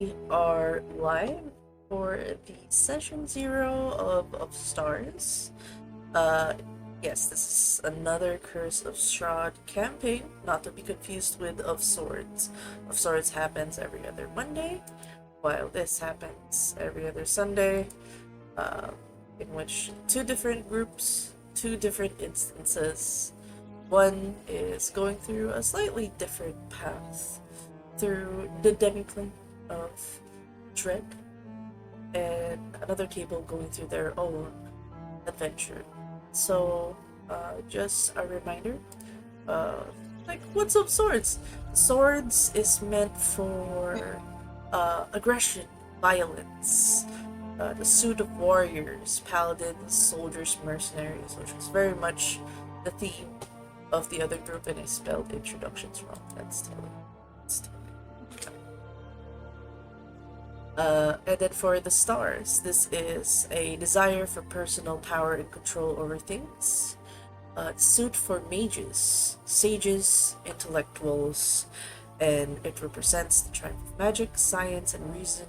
We are live for the session 0 of Stars. Uh, yes, this is another Curse of Strahd campaign, not to be confused with Of Swords. Of Swords happens every other Monday, while this happens every other Sunday, uh, in which two different groups, two different instances. One is going through a slightly different path through the Demiplane of Dread, and another table going through their own adventure. So, just a reminder, uh, what's up, swords? Swords is meant for aggression, violence, the suit of warriors, paladins, soldiers, mercenaries, which is very much the theme of the other group, and I spelled introductions wrong. That's totally. And then for the stars, this is a desire for personal power and control over things. Suit for mages, sages, intellectuals, and it represents the triumph of magic, science, and reason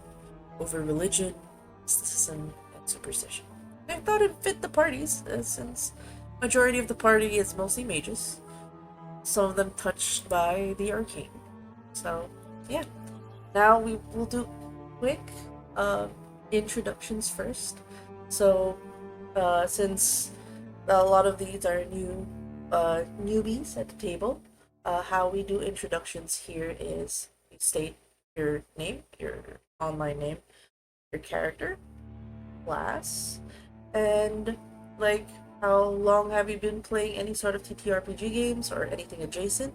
over religion, mysticism, and superstition. I thought it fit the parties, since majority of the party is mostly mages. Some of them touched by the arcane. So, yeah. Now we will do quick introductions first. So, since a lot of these are newbies at the table, how we do introductions here is you state your name, your online name, your character, class, and like how long have you been playing any sort of TTRPG games or anything adjacent,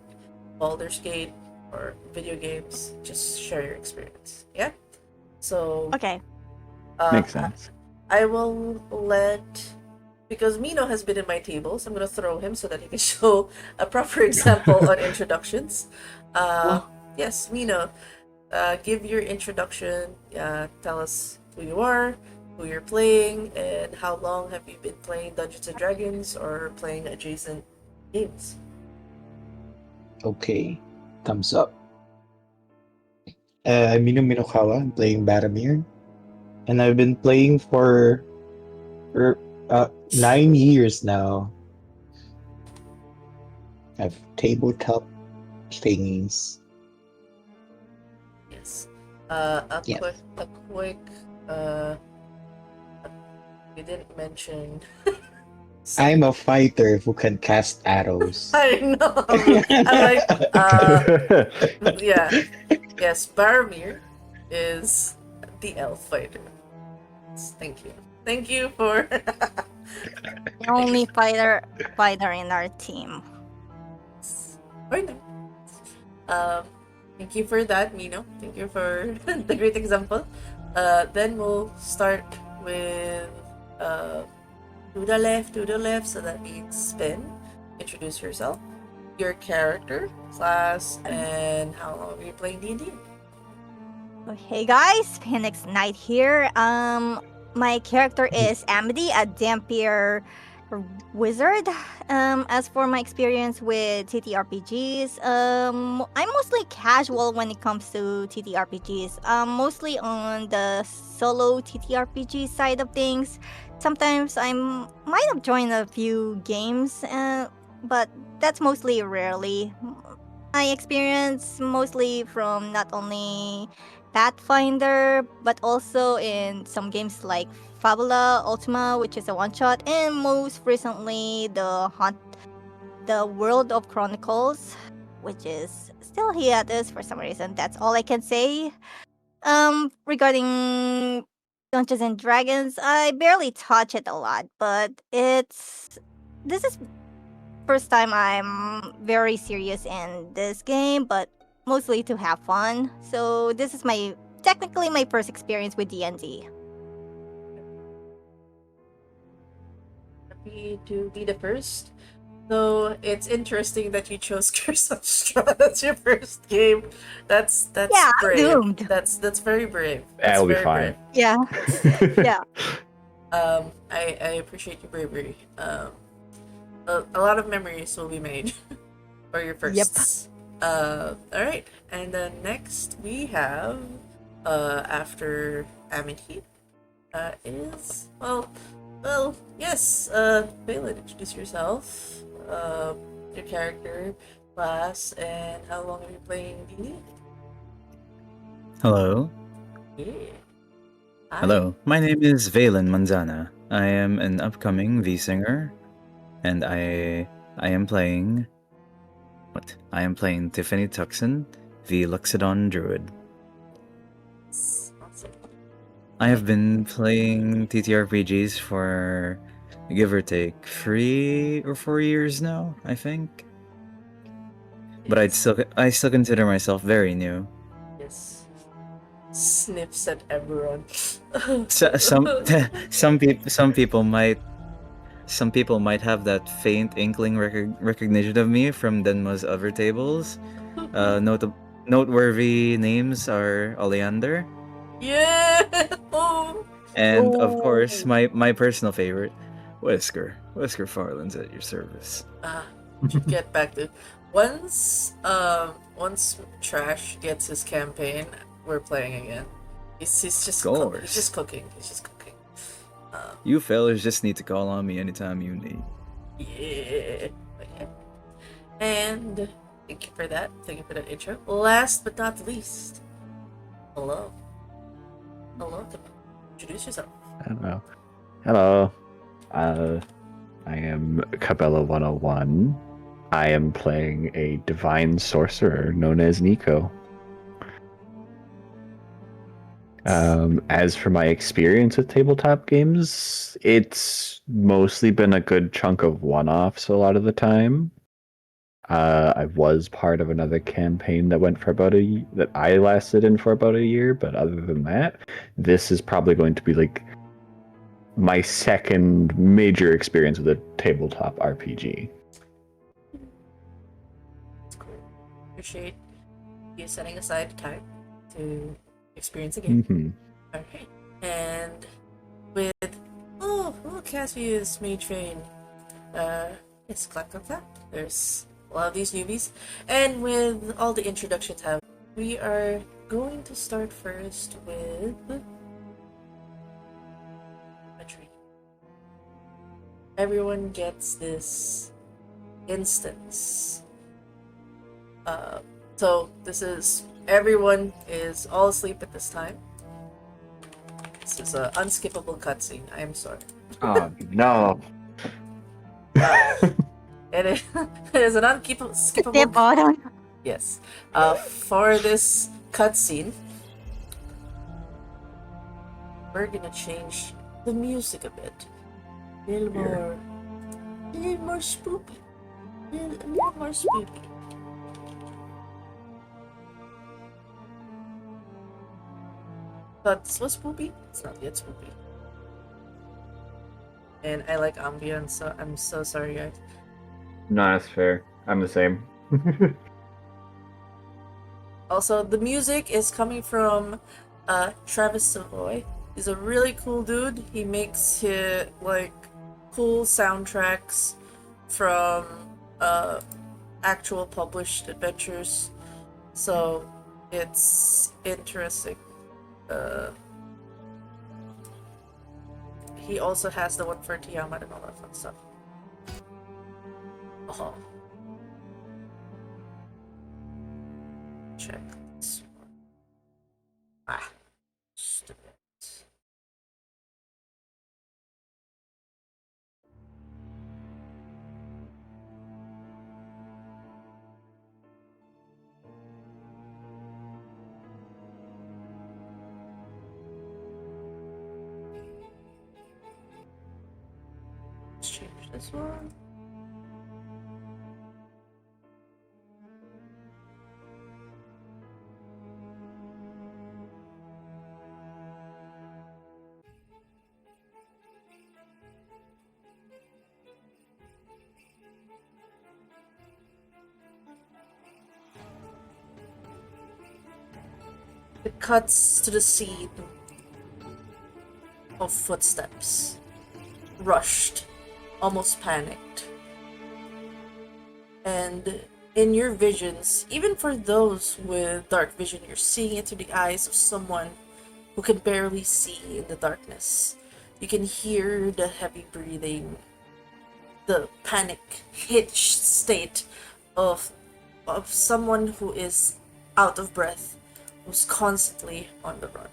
Baldur's Gate or video games. Just share your experience. Yeah. So Okay. Makes sense. I will let, because Mino has been in my table, so I'm gonna throw him so that he can show a proper example on introductions. Yes, Mino, give your introduction. Tell us who you are, who you're playing, and how long have you been playing Dungeons and Dragons or playing adjacent games. Okay, thumbs up. I'm Mino Minokawa. I'm playing Baramir, and I've been playing for 9 years now. I've tabletop thingies. Yes. Yes. A quick. You didn't mention. I'm a fighter who can cast arrows. I know. I'm like, yeah. Yes, Baromir is the elf fighter. Thank you. Thank you for. The only fighter in our team. Right now. Thank you for that, Mino. Thank you for the great example. Then we'll start with to the left, so that means spin. Introduce yourself, your character, class, and how long are you playing D&D? Hey guys, Phoenix Knight here. My character is Amity, a Dampier wizard. As for my experience with TTRPGs, I'm mostly casual when it comes to TTRPGs. Mostly on the solo TTRPG side of things. Sometimes I might have joined a few games, but that's mostly rarely. I experience mostly from not only Pathfinder, but also in some games like Fabula Ultima, which is a one-shot, and most recently the World of Chronicles, which is still hiatus for some reason. That's all I can say. Regarding Dungeons and Dragons, I barely touch it a lot, but this is first time I'm very serious in this game, but mostly to have fun. So this is technically my first experience with D&D. Happy to be the first. So it's interesting that you chose Curse of Strahd as your first game. That's Yeah, brave. I'm doomed. That's very brave. That'll be fine. Yeah. Yeah. I appreciate your bravery. A lot of memories will be made for your firsts. All right, and then next we have after Amenhotep is yes. Valen, introduce yourself, your character, class, and how long have you playing D&D? Hello. Yeah. Hi. Hello. My name is Valen Manzana. I am an upcoming V singer, and I am playing I am playing Tiffany Tuxon, the Luxodon Druid. Awesome. I have been playing TTRPGs for give or take 3 or 4 years now, I think. But Yes. I still consider myself very new. Yes. Sniffs at everyone. Some people might have that faint inkling recognition of me from Denma's other tables. Noteworthy names are Oleander, Yeah. Oh. and of course Oh. my personal favorite, Whisker Farland's at your service. Should get back to once Trash gets his campaign, we're playing again. He's just he's Course. just cooking. He's just cooking. You fellas just need to call on me anytime you need. Yeah. But yeah. And thank you for that. Thank you for that intro. Last but not least, hello. Hello. Introduce yourself. Hello. Hello. I am Cabela 101. I am playing a divine sorcerer known as Nico. As for my experience with tabletop games, it's mostly been a good chunk of one-offs a lot of the time. I was part of another campaign that went for that I lasted in for about a year, but other than that, this is probably going to be like my second major experience with a tabletop RPG. It's cool. Appreciate you setting aside time to experience a game. Mm-hmm. Alright. And with we'll cast you as Mage Vane. Yes, clap clap clap. There's a lot of these newbies. And with all the introductions have, we are going to start first with a tree. Everyone gets this instance. So this is everyone is all asleep at this time. This is an unskippable cutscene. I am sorry. Oh no! It is, it is an unskippable. Skip on. Yes. For this cutscene, we're gonna change the music a bit. A little more spoopy. A little more spoopy. Thought this was spoopy? It's not yet spoopy. And I like ambience, so I'm so sorry, guys. No, that's fair. I'm the same. Also, the music is coming from Travis Savoy. He's a really cool dude. He makes like cool soundtracks from actual published adventures. So it's interesting. He also has the one for Tiamat and all that fun stuff. Oh. Check this one. Ah, stupid. Let's change this one. It cuts to the scene of footsteps. Rushed, almost panicked. And in your visions, even for those with dark vision, you're seeing it through the eyes of someone who can barely see in the darkness. You can hear the heavy breathing, the panic hitched state of someone who is out of breath, who's constantly on the run.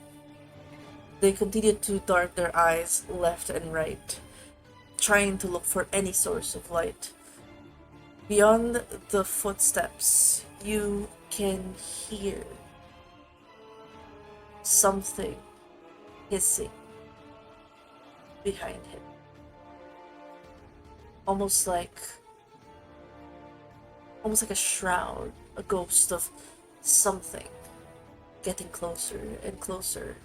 They continue to dart their eyes left and right, trying to look for any source of light. Beyond the footsteps, you can hear something hissing behind him. Almost like a shroud, a ghost of something getting closer and closer.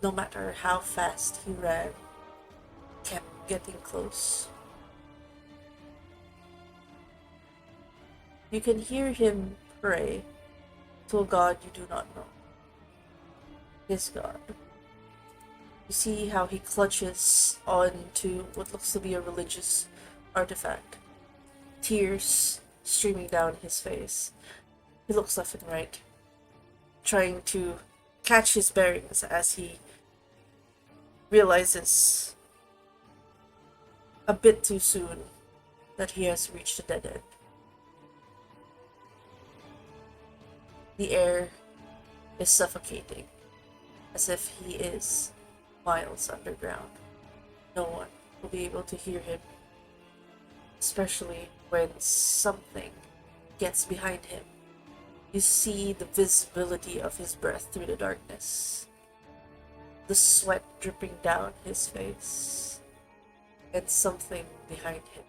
No matter how fast he ran, kept getting close. You can hear him pray to a god you do not know. His god. You see how he clutches onto what looks to be a religious artifact. Tears streaming down his face. He looks left and right, trying to catch his bearings as he realizes a bit too soon that he has reached a dead end. The air is suffocating, as if he is miles underground. No one will be able to hear him, especially when something gets behind him. You see the visibility of his breath through the darkness, the sweat dripping down his face, and something behind him.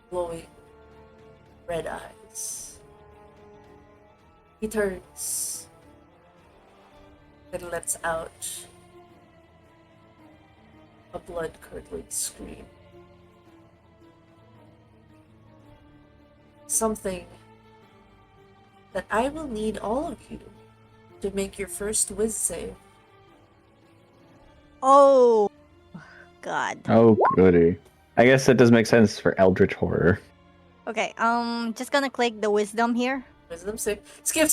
Glowing red eyes. He turns and lets out a blood-curdling scream. Something that I will need all of you to make your first whiz save. Oh, God. Oh, goody. I guess that does make sense for Eldritch Horror. Okay, just gonna click the wisdom here. Wisdom save. Skip.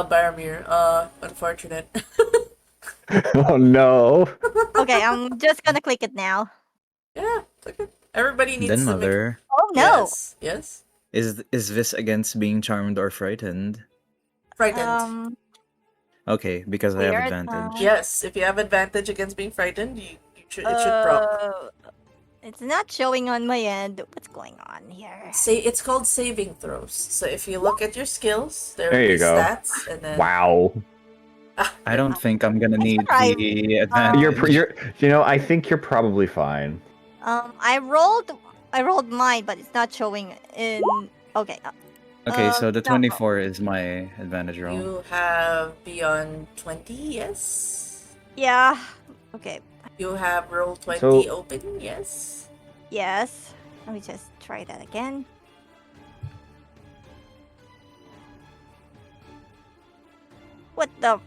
Baramir, unfortunate. Oh no. Okay, I'm just gonna click it now. Yeah, it's okay. Everybody needs Then, to make... Mother, Oh no! Yes. is this against being charmed or frightened? Frightened. Okay, because I have Weird, advantage. Yes, if you have advantage against being frightened, it should proc. It's not showing on my end. What's going on here? It's called saving throws. So if you look at your skills, there There will you be go. stats, and then Wow. I don't think I'm gonna need alright. the advantage. You're I think you're probably fine. I rolled mine, but it's not showing in. Okay. Okay, so the it's not 24 is my advantage roll. you have beyond 20, yes? Yeah. Okay. You have roll 20 So- open, yes? Yes. Let me just try that again. What the?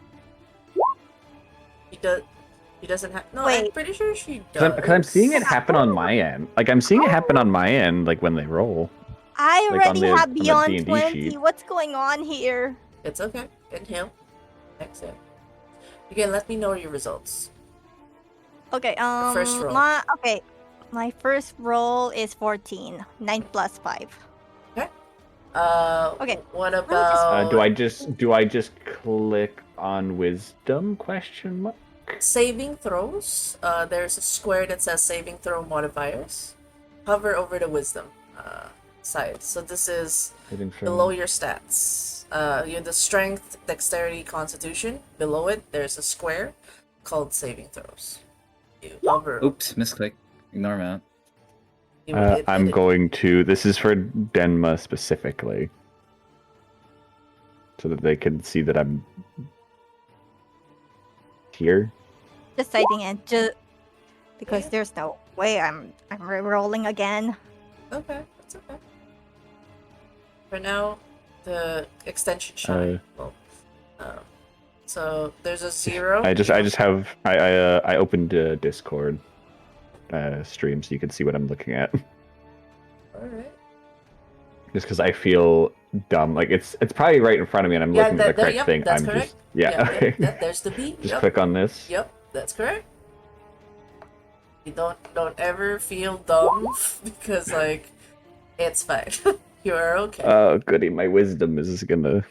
He doesn't have... No, I'm Wait. pretty sure she does. Because I'm seeing it happen on my end. Like, I'm seeing it happen on my end, like, when they roll. I Like, on already the- have on the beyond D&D 20. sheet. What's going on here? It's okay. Inhale. Exhale. You can let me know your results. Okay. first roll. My first roll is 14. 9 plus 5. Okay. What me just- about... Do I just click on wisdom question mark? saving throws? There's a square that says saving throw modifiers. Hover over the wisdom side. So this is below your stats. You have the strength, dexterity, constitution. Below it, there's a square called saving throws. You hover. Oops, misclick. Ignore that. You would hit I'm it. going to. This is for Denma specifically, so that they can see that I'm here. Just citing it, just because Yeah. there's no way I'm re-rolling again. Okay, that's okay. For now, the extension shine will So there's a 0. I just have I opened Discord stream so you can see what I'm looking at. Alright. Just because I feel dumb, like it's probably right in front of me and I'm looking at the correct yep, thing. that's I'm correct. just okay. There's the B. Just Yep. click on this. Yep, that's correct. You don't ever feel dumb because like it's fine. You are okay. Oh goody, my wisdom is gonna.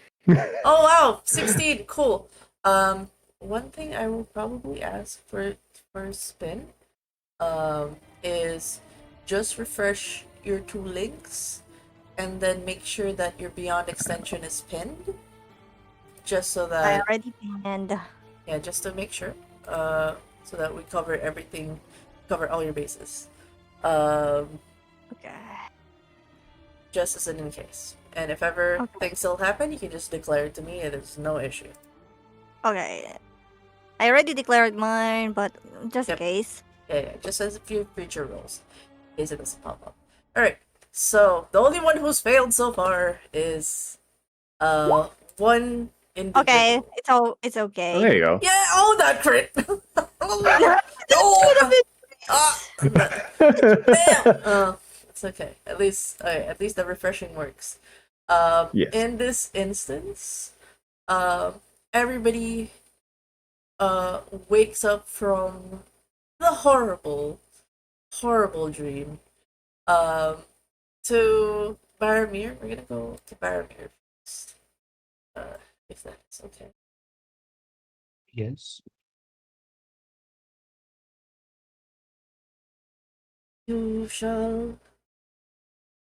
Oh wow, 16, cool. One thing I will probably ask for a spin, is just refresh your 2 links, and then make sure that your beyond extension is pinned, just so I that already pinned. yeah, just to make sure, so that we cover everything, cover all your bases. Okay. Just as an in case. And if ever Okay. things still happen, you can just declare it to me and there's no issue. Okay. I already declared mine, but just Yep. in case. Yeah, just as a few creature rolls. In case it doesn't pop up. Alright, so the only one who's failed so far is one individual. Okay, it's okay. Oh, there you go. Yeah, oh that crit! That Oh! should have been. Damn! It's okay. At least the refreshing works. Yes. In this instance, everybody wakes up from the horrible dream. To Baromir. We're gonna go to Baromir first. If that's okay. Yes. You shall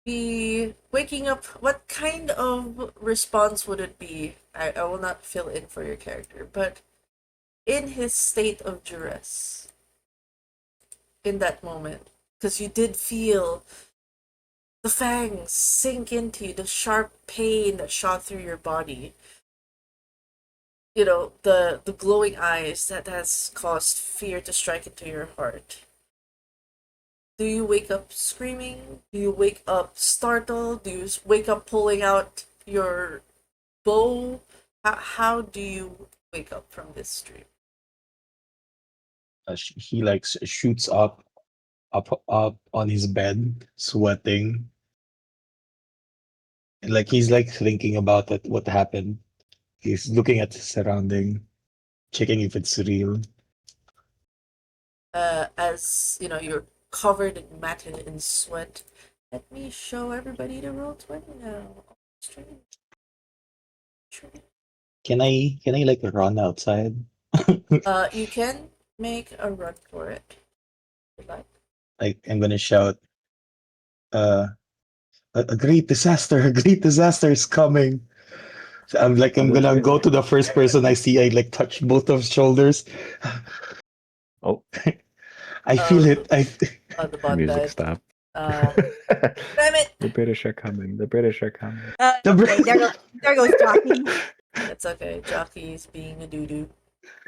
be waking up. What kind of response would it be? I will not fill in for your character, but in his state of duress, in that moment, because you did feel the fangs sink into you, the sharp pain that shot through your body. You know, the glowing eyes that has caused fear to strike into your heart. Do you wake up screaming? Do you wake up startled? Do you wake up pulling out your bow? How do you wake up from this dream? He like shoots up on his bed, sweating. And like he's like thinking about it, what happened. He's looking at his surrounding, checking if it's real. As you know, you're covered and matted in sweat. Let me show everybody the roll 20 now. Stream. Can I like run outside? You can make a run for it. If you'd like. Like I'm gonna shout, a great disaster, a great disaster is coming. So I'm gonna Which go way? to the first person I see. I like touch both of his shoulders. Oh, I feel it. The the bot music died. stopped. Damn it! The British are coming. The British are coming. The Okay, there goes Jockey. It's okay. Jockey's being a doo-doo.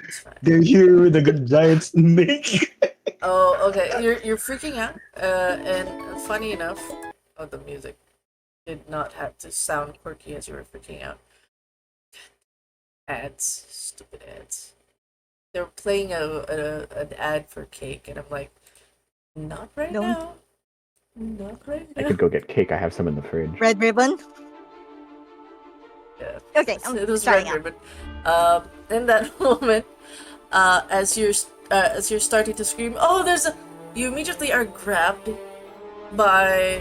It's fine. They're here with a good giant snake. Oh, okay. You're freaking out. And funny enough, the music did not have to sound quirky as you were freaking out. Ads, stupid ads. They were playing an ad for cake, and I'm like, not right Don't. now. Not right I now. could go get cake. I have some in the fridge. Red ribbon. Yeah. Okay, It was trying red out. ribbon. In that moment, as you're starting to scream, you immediately are grabbed by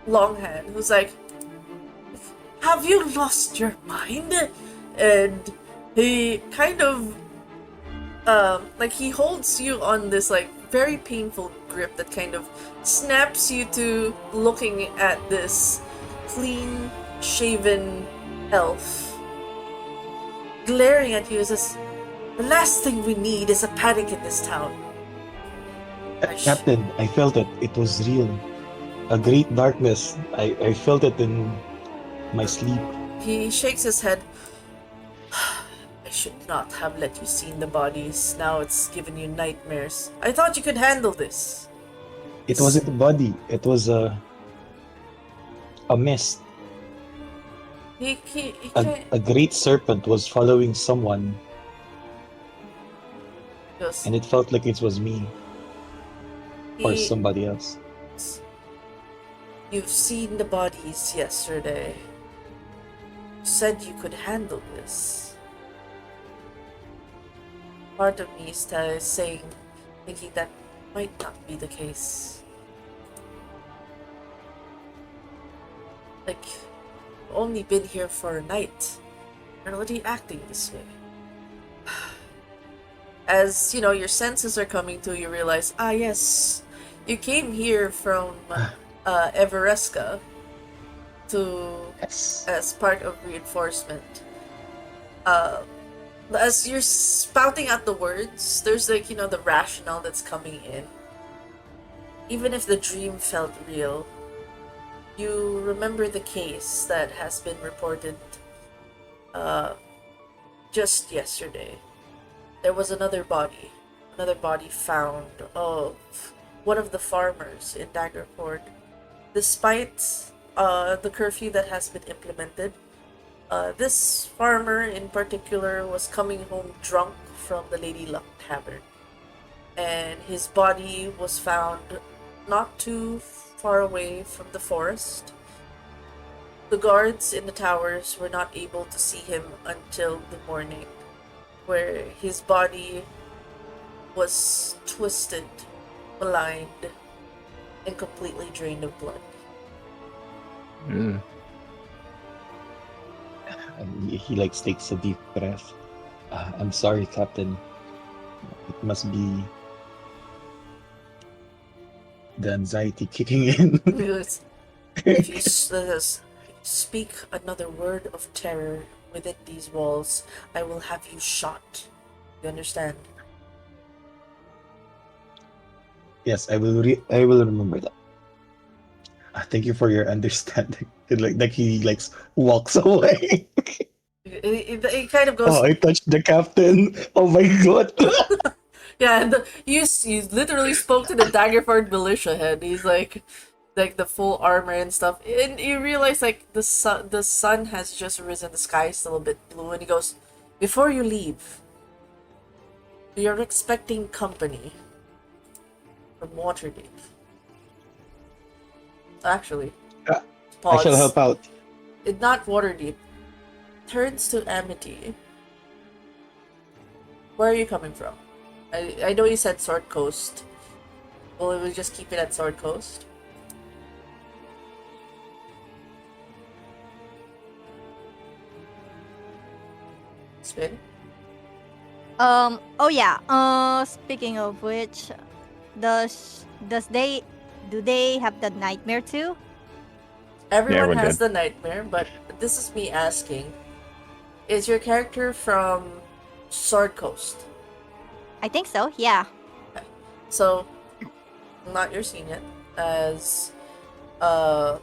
Longhand, who's like, have you lost your mind? And he kind of like he holds you on this like very painful grip that kind of snaps you to looking at this clean shaven elf glaring at you and says, the last thing we need is a panic in this town. Captain, I felt it. It was real. A great darkness. I felt it in my sleep. He shakes his head. I should not have let you see the bodies. Now it's given you nightmares. I thought you could handle this. It wasn't a body. It was a mist. he A great serpent was following someone, goes, and it felt like it was me or he, somebody else. you've seen the bodies yesterday. You said you could handle this. Part of me is saying, thinking that might not be the case. Like, you've only been here for a night. You're already acting this way. As, you know, your senses are coming to, you realize, ah yes, you came here from Everesca to Yes. as part of reinforcement. As you're spouting out the words, there's like, you know, the rationale that's coming in. Even if the dream felt real, you remember the case that has been reported just yesterday. There was another body found of one of the farmers in Daggerford. Despite the curfew that has been implemented, this farmer in particular was coming home drunk from the Lady Luck Tavern. And his body was found not too far away from the forest. The guards in the towers were not able to see him until the morning, where his body was twisted, maligned, and completely drained of blood. Mm. And he like takes a deep breath. I'm sorry, Captain. It must be the anxiety kicking in. Because if you speak another word of terror within these walls, I will have you shot. You understand? Yes, I will remember that. Thank you for your understanding. And like he like walks away. It kind of goes, Oh, I touched the captain. Oh my god. yeah, and you literally spoke to the Daggerford militia head. He's like the full armor and stuff, and you realize like the sun has just risen. The sky is still a bit blue, and he goes, "Before you leave, you're expecting company from Waterdeep." Actually, I shall pause. help out. It's not Waterdeep. Turns to Amity. Where are you coming from? I know you said Sword Coast. Well, we'll just keep it at Sword Coast. Spin. Oh yeah. Speaking of which, does they do they have the nightmare too? Everyone everyone has did. the nightmare, but this is me asking. Is your character from Sword Coast? I think so. Yeah. So, not your scene yet. As, uh,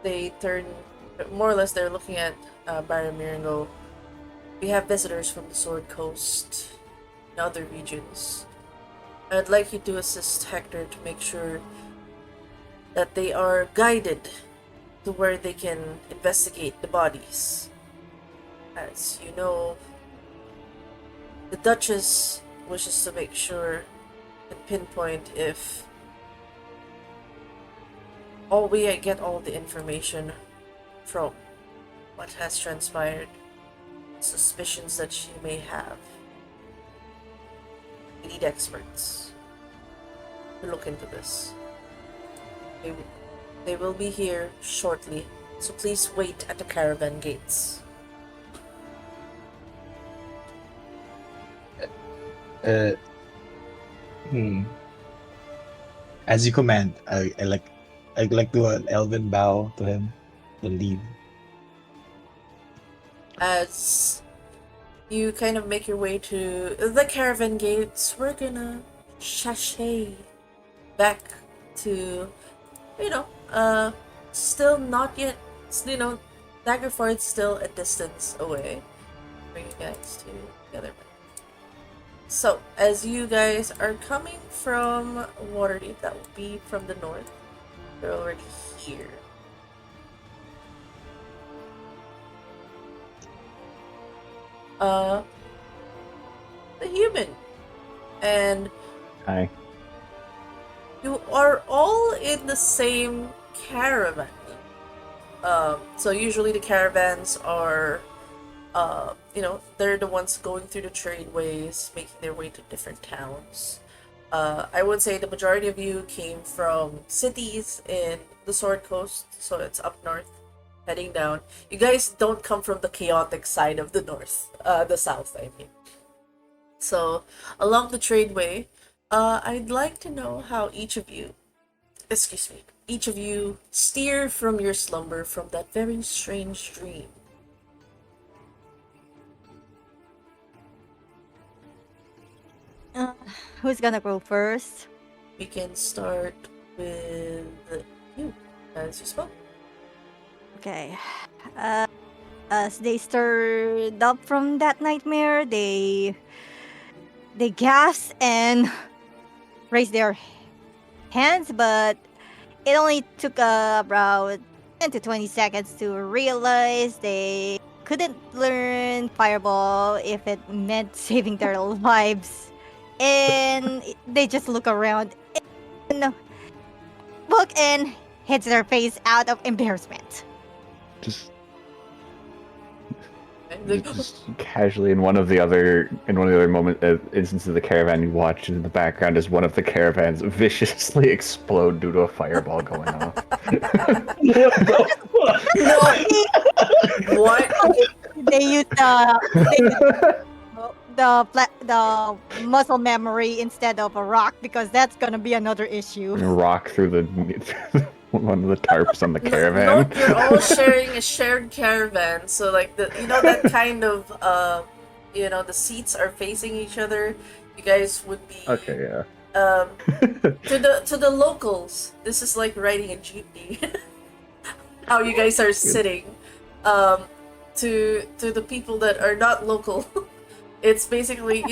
they turn, more or less, they're looking at Baromir and go, "We have visitors from the Sword Coast and other regions. I'd like you to assist Hector to make sure that they are guided to where they can investigate the bodies. As you know, the Duchess wishes to make sure and pinpoint if we get all the information from what has transpired, suspicions that she may have. We need experts to look into this. They will be here shortly, so please wait at the caravan gates." Uh, As you command, I like do an elven bow to him, then leave. As you kind of make your way to the caravan gates, we're gonna sashay back to, you know, still not yet, you know, Daggerford's still a distance away. Bring you guys together. So, as you guys are coming from Waterdeep, that would be from the north. They're already here. uh, the human. And Hi. you are all in the same caravan. So usually the caravans are, they're the ones going through the tradeways, making their way to different towns. I would say the majority of you came from cities in the Sword Coast, so it's up north, heading down. You guys don't come from the chaotic side of the north, the south, I mean. So, along the tradeway, I'd like to know how each of you steer from your slumber from that very strange dream. Uh, who's gonna go first? We can start with you, as you spoke. Okay. As they stirred up from that nightmare, they gasped and raised their hands, but it only took about 10 to 20 seconds to realize they couldn't learn Fireball if it meant saving their lives. And they just look around and look and hits their face out of embarrassment. Just Like, just casually in one of the other instances of the caravan, you watch in the background as one of the caravans viciously explode due to a fireball going off. what? They use the muscle memory instead of a rock because that's gonna be another issue. Rock through the one of the tarps on the caravan. Note you're all sharing a shared caravan, so like that kind of the seats are facing each other. You guys would be Okay, yeah. to the locals. This is like riding a jeepney. How you guys are sitting. To the people that are not local, it's basically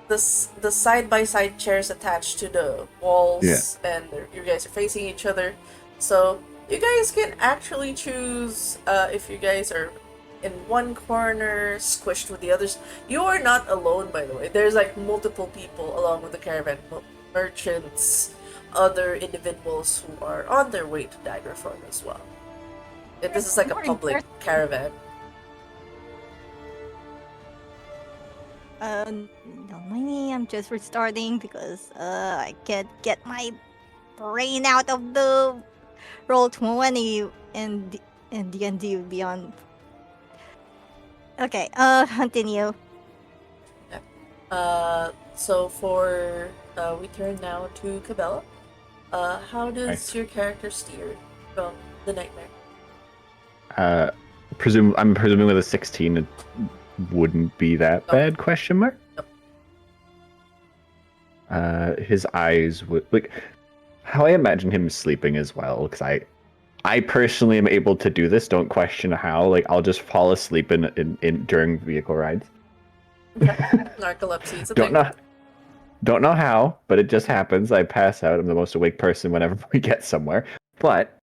the side by side chairs attached to the walls, and you guys are facing each other. So you guys can actually choose if you guys are in one corner, squished with the others. You are not alone, by the way. There's like multiple people along with the caravan, merchants, other individuals who are on their way to Daggerford as well. This is like a public caravan. Don't mind me, I'm just restarting because I can't get my brain out of the Roll20 and D&D Beyond. Okay, continue. So for we turn now to Cabela. How does your character steer from the nightmare? I'm presuming with a 16 it wouldn't be that bad, question mark? His eyes would, like, how I imagine him sleeping as well, because I personally am able to do this, don't question how, like, I'll just fall asleep in during vehicle rides. Narcolepsy, it's a thing. Don't know how, but it just happens. I pass out. I'm the most awake person whenever we get somewhere. But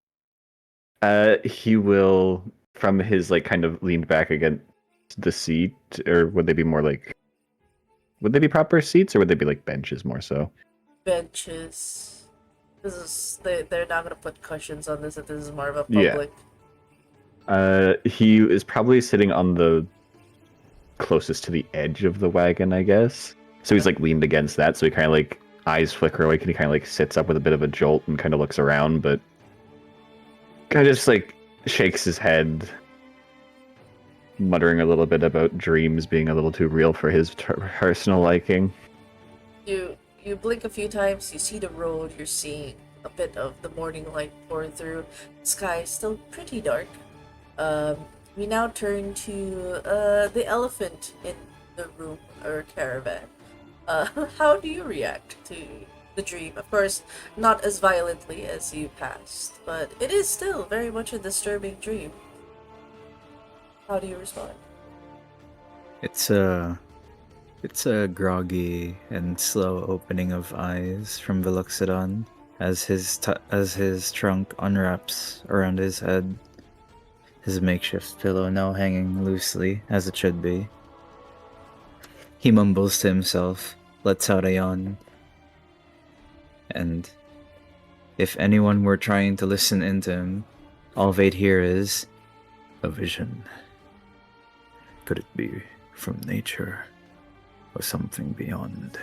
he will, from his like kind of leaned back against the seat, or would they be more like, would they be proper seats, or would they be like benches more so? Benches. They're not gonna put cushions on this if this is more of a public. Yeah. He is probably sitting on the closest to the edge of the wagon, I guess. So he's like leaned against that, so he kind of like eyes flicker awake and he kind of like sits up with a bit of a jolt and kind of looks around, but kind of just like shakes his head, muttering a little bit about dreams being a little too real for his personal liking. You blink a few times, you see the road, you're seeing a bit of the morning light pouring through. The sky is still pretty dark. We now turn to the elephant in the room or caravan. How do you react to the dream? Of course, not as violently as you passed, but it is still very much a disturbing dream. How do you respond? It's a groggy and slow opening of eyes from Veloxodon as his trunk unwraps around his head. his makeshift pillow now hanging loosely, as it should be. He mumbles to himself, lets out a yawn, and if anyone were trying to listen into him, all they'd hear is a vision. Could it be from nature or something beyond?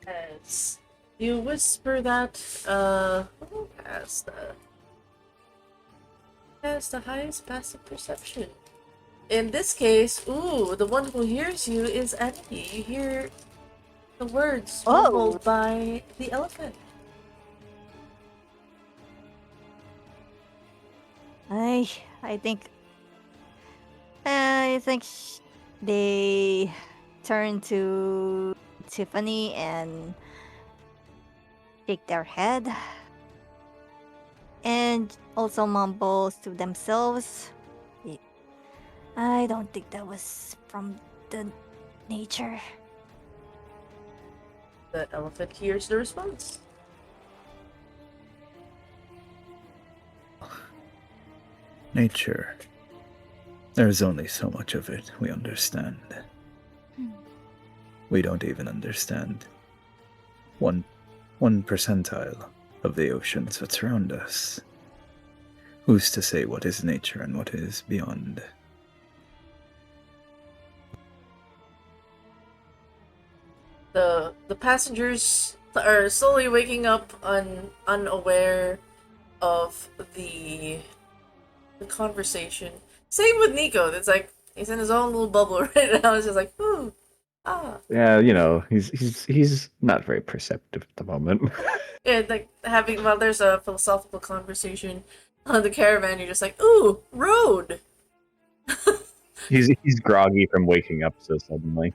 As you whisper that, who has the highest passive perception? In this case, the one who hears you is Andy. You hear the words mumbled by the elephant. I think they turn to Tiffany and shake their head and also mumbles to themselves. I don't think that was from the nature. The elephant hears the response. Nature. There's only so much of it we understand. We don't even understand one percentile of the oceans that surround us. Who's to say what is nature and what is beyond? The passengers are slowly waking up unaware of the conversation. Same with Nico. It's like he's in his own little bubble right now. It's just like, ooh, ah. Yeah, you know, he's not very perceptive at the moment. Yeah, like while there's a philosophical conversation on the caravan, you're just like, ooh, road. He's groggy from waking up so suddenly.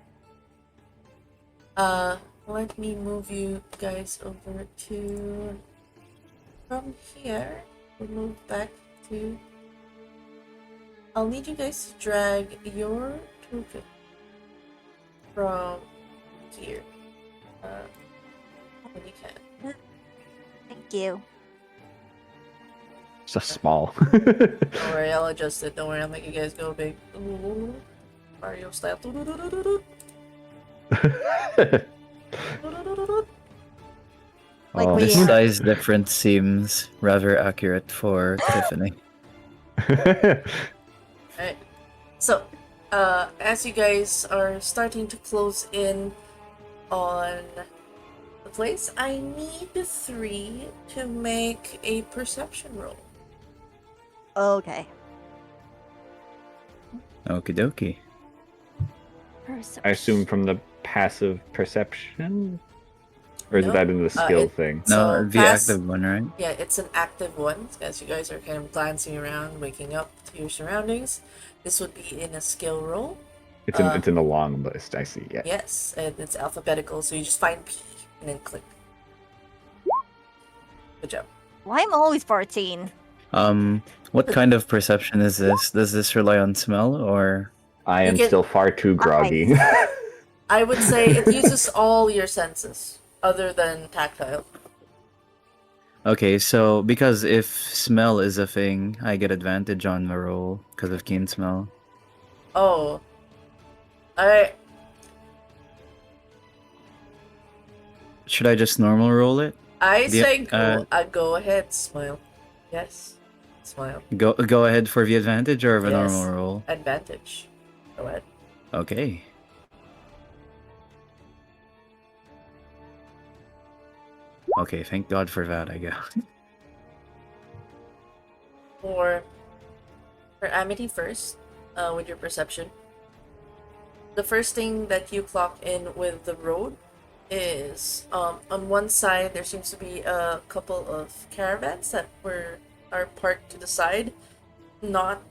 Let me move you guys over to from here. We'll move back to. I'll need you guys to drag your token from here. When you can. Thank you. So small. Don't worry, I'll adjust it. Don't worry, I'll make you guys go big. Mario style. Like Oh, we This are. size difference seems rather accurate for Tiffany. Alright. So, as you guys are starting to close in on the place, I need 3 to make a perception roll. Okay. Okie dokie. I assume from the passive perception? Or is No, that in the skill it- thing? No, So, the pass- active one, right? Yeah, it's an active one, as you guys are kind of glancing around, waking up to your surroundings. This would be in a skill roll. It's in the long list, I see, yeah. Yes, and it's alphabetical, so you just find P and then click. Good job. Why I'm always 14? What kind of perception is this? Does this rely on smell or? I am can- still far too groggy. I would say it uses all your senses, other than tactile. Okay, so because if smell is a thing, I get advantage on the roll because of keen smell. Oh. Should I just normal roll it? I The- say go ahead, smile. Yes. Smile. Go ahead for the advantage or the Yes. normal roll? Advantage. Go ahead. Okay. Okay, thank God for that, I guess. For Amity first, with your perception. The first thing that you clock in with the road is on one side there seems to be a couple of caravans that are parked to the side, not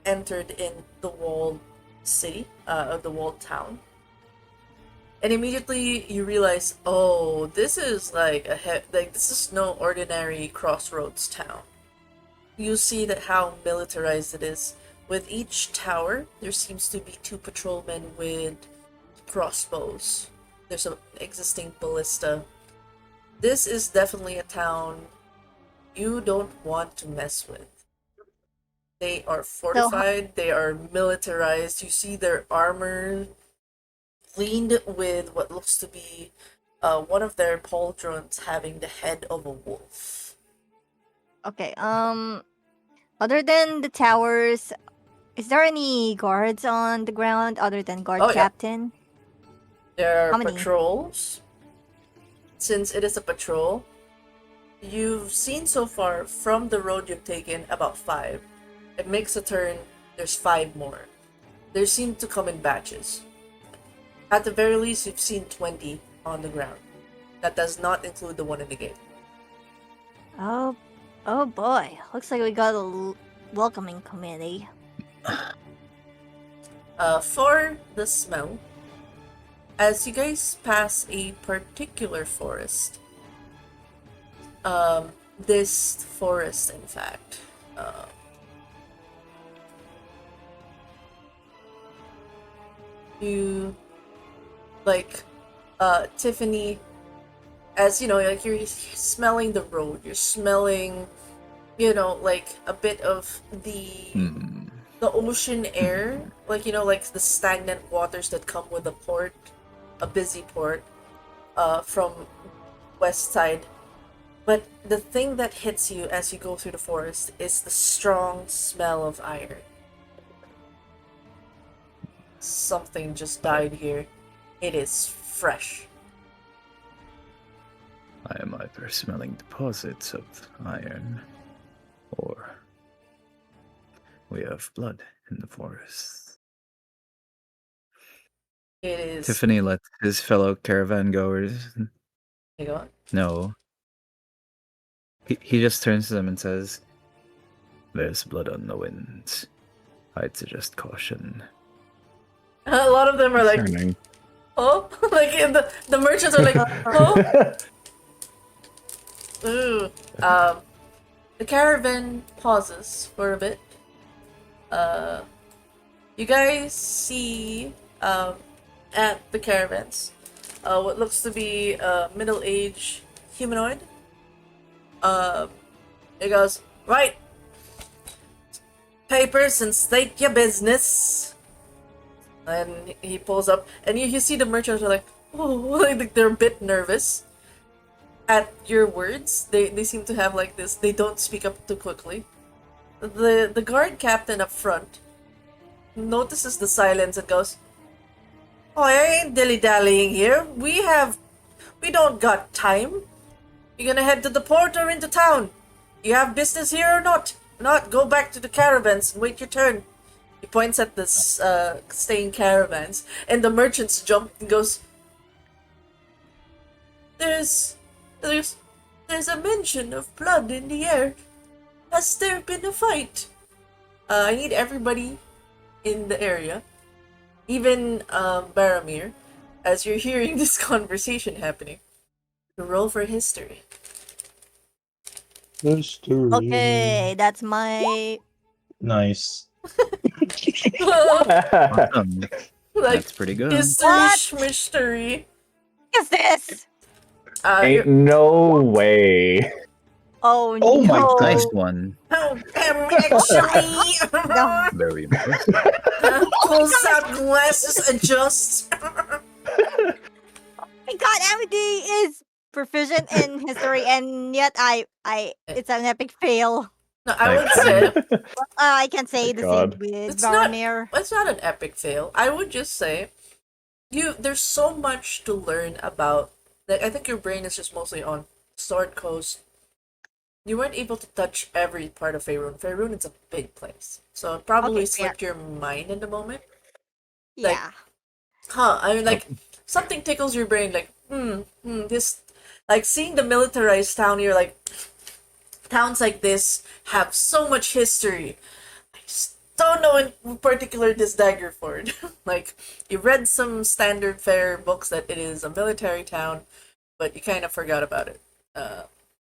entered in the walled city, of the walled town. And immediately you realize, oh, this is like this is no ordinary crossroads town. You see that how militarized it is. With each tower, there seems to be 2 patrolmen with crossbows. There's an existing ballista. This is definitely a town you don't want to mess with. They are So, fortified, they are militarized. You see their armor leaned with what looks to be one of their pauldrons having the head of a wolf. okay. Other than the towers, is there any guards on the ground other than guard Oh, yeah. captain? There are How many? patrols. Since it is a patrol, you've seen so far from the road you've taken about 5. It makes a turn, there's 5 more. They seem to come in batches. At the very least, you've seen 20 on the ground. That does not include the one in the gate. Oh, oh boy. Looks like we got a welcoming committee. For the smell, as you guys pass a particular forest, this forest, in fact, you like Tiffany, as you know, like you're smelling the road, you're smelling, like a bit of the ocean air, like like the stagnant waters that come with a port, a busy port, from west side. But the thing that hits you as you go through the forest is the strong smell of iron. Something just died here. It is fresh. I am either smelling deposits of iron, or we have blood in the forest. It is. Tiffany lets his fellow caravan goers You go on. know. He just turns to them and says, "There's blood on the wind. I'd suggest caution." A lot of them are like, Concerning. oh, like the merchants are like, oh. Ooh. The caravan pauses for a bit. You guys see at the caravans what looks to be a middle-aged humanoid. It goes, right. Papers and state your business. And he pulls up, and you see the merchants are like, oh, like they're a bit nervous at your words. They seem to have like this. They don't speak up too quickly. The guard captain up front notices the silence and goes, "Oh, I ain't dilly-dallying here. We don't got time. You gonna head to the port or into town? You have business here or not? Not, go back to the caravans and wait your turn." He points at the staying caravans, and the merchants jump and goes, There's a mention of blood in the air. Has there been a fight? I need everybody in the area, even Baramir, as you're hearing this conversation happening, to roll for history. History. Okay, that's my. Nice. Awesome. Like, That's pretty good. history What? schmistery. Is this? Ain't no way. Oh, Oh my no. Nice one. Actually, No. Very nice. pulls out glasses, adjusts. My God, Amity is proficient in history, and yet it's an epic fail. No, I would say I can say the God. same with It's not- Varamir. it's not an epic fail. I would just say there's so much to learn about. Like, I think your brain is just mostly on Sword Coast. You weren't able to touch every part of Faerun. Faerun is a big place, so it probably Okay, slipped your mind in the moment. Yeah. I mean, like, something tickles your brain, like, this, like, seeing the militarized town, you're like, towns like this have so much history. I just don't know in particular this Daggerford. Like, you read some standard fare books that it is a military town, but you kind of forgot about it.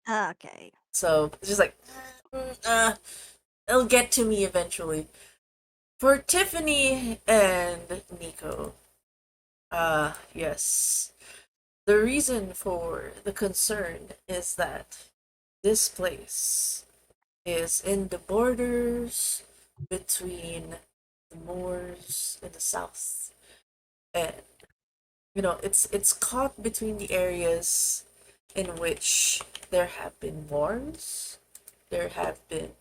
Okay. So, it's just like, it'll get to me eventually. For Tiffany and Nico, yes. The reason for the concern is that this place is in the borders between the Moors in the south, and it's caught between the areas in which there have been wars, there have been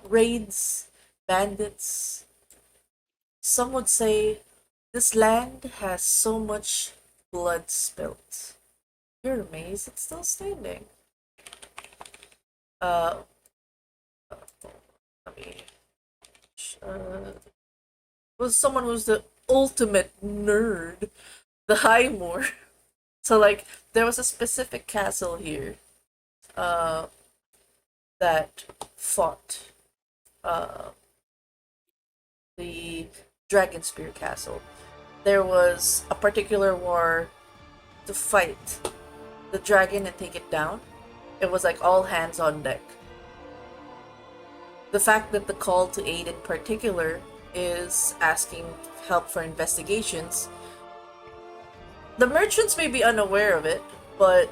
raids, bandits. Some would say this land has so much blood spilt. Your maze, it's still standing. Uh, I mean, was someone who's the ultimate nerd, the Highmore. So like, there was a specific castle here, that fought, the Dragon Spear Castle. There was a particular war to fight the dragon and take it down. It was like all hands on deck. The fact that the call to aid in particular is asking help for investigations, the merchants may be unaware of it, but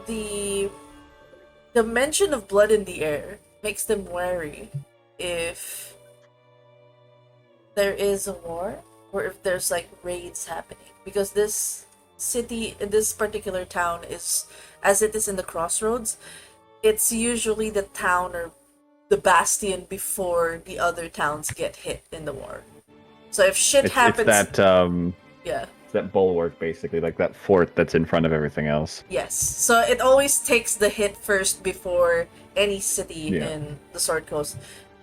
the mention of blood in the air makes them wary if there is a war or if there's like raids happening, because this city, this particular town, is, as it is in the crossroads, it's usually the town or the bastion before the other towns get hit in the war. So if shit happens, it's that yeah, it's that bulwark basically, like that fort that's in front of everything else. yes. So it always takes the hit first before any city Yeah. in the Sword Coast.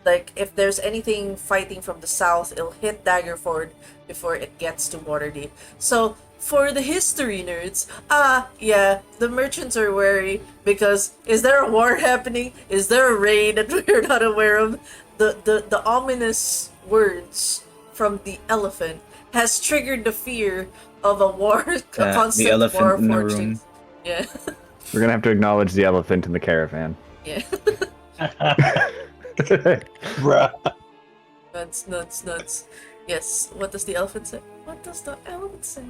Like, if there's anything fighting from the south, it'll hit Daggerford before it gets to Waterdeep. So, for the history nerds, yeah, the merchants are wary because is there a war happening? Is there a raid that we're not aware of? The ominous words from the elephant has triggered the fear of a war, a constant the elephant war in the forged room. things. Yeah. We're gonna have to acknowledge the elephant in the caravan. Yeah. Bruh. Nuts. Yes, what does the elephant say? What does the elephant say?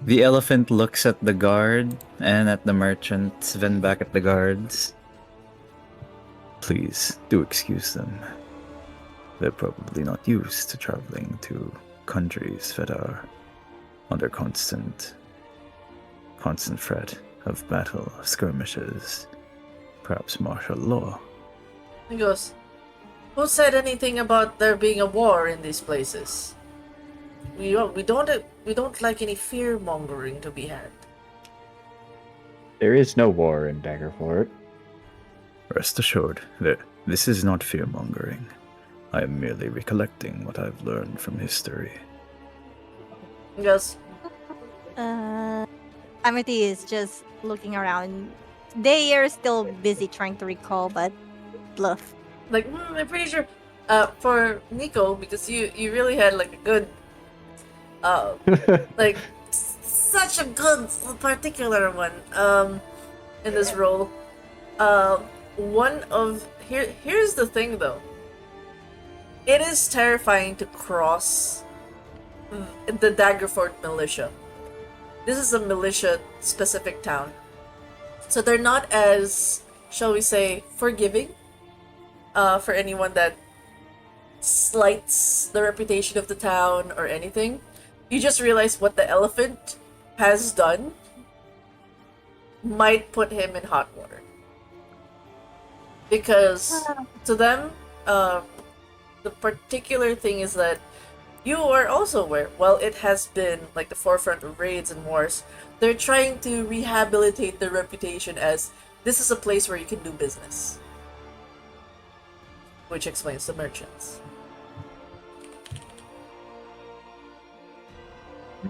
The elephant looks at the guard and at the merchants, then back at the guards. Please, do excuse them. They're probably not used to traveling to countries that are under constant threat of battle, skirmishes, perhaps martial law. He goes, who said anything about there being a war in these places? We don't like any fear mongering to be had. There is no war in Daggerfort. Rest assured, this is not fear-mongering. I am merely recollecting what I've learned from history. He goes, Amity is just looking around. They are still busy trying to recall, but bluff. like, I'm pretty sure, for Nico, because you really had like a good, like, such a good particular one, in this role. Here's the thing though. It is terrifying to cross the Daggerford militia. This is a militia-specific town. So they're not as, shall we say, forgiving for anyone that slights the reputation of the town or anything. You just realize what the elephant has done might put him in hot water. Because to them, the particular thing is that you are also aware, while it has been like the forefront of raids and wars, they're trying to rehabilitate their reputation as this is a place where you can do business. Which explains the merchants.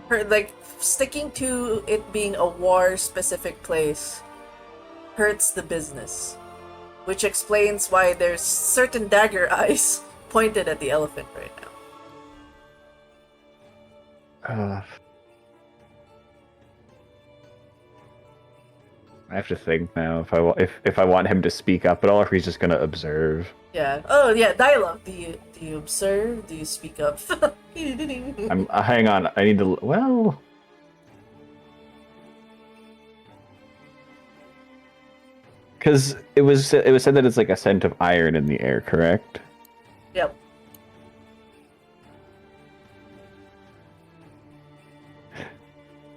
Like, sticking to it being a war-specific place hurts the business. Which explains why there's certain dagger eyes pointed at the elephant right now. I have to think now if I want him to speak up at all, or if he's just gonna observe. Yeah. Oh yeah, dialogue. Do you observe? Do you speak up? Hang on. I need to. Well, Because it was said that it's like a scent of iron in the air, correct? Yep.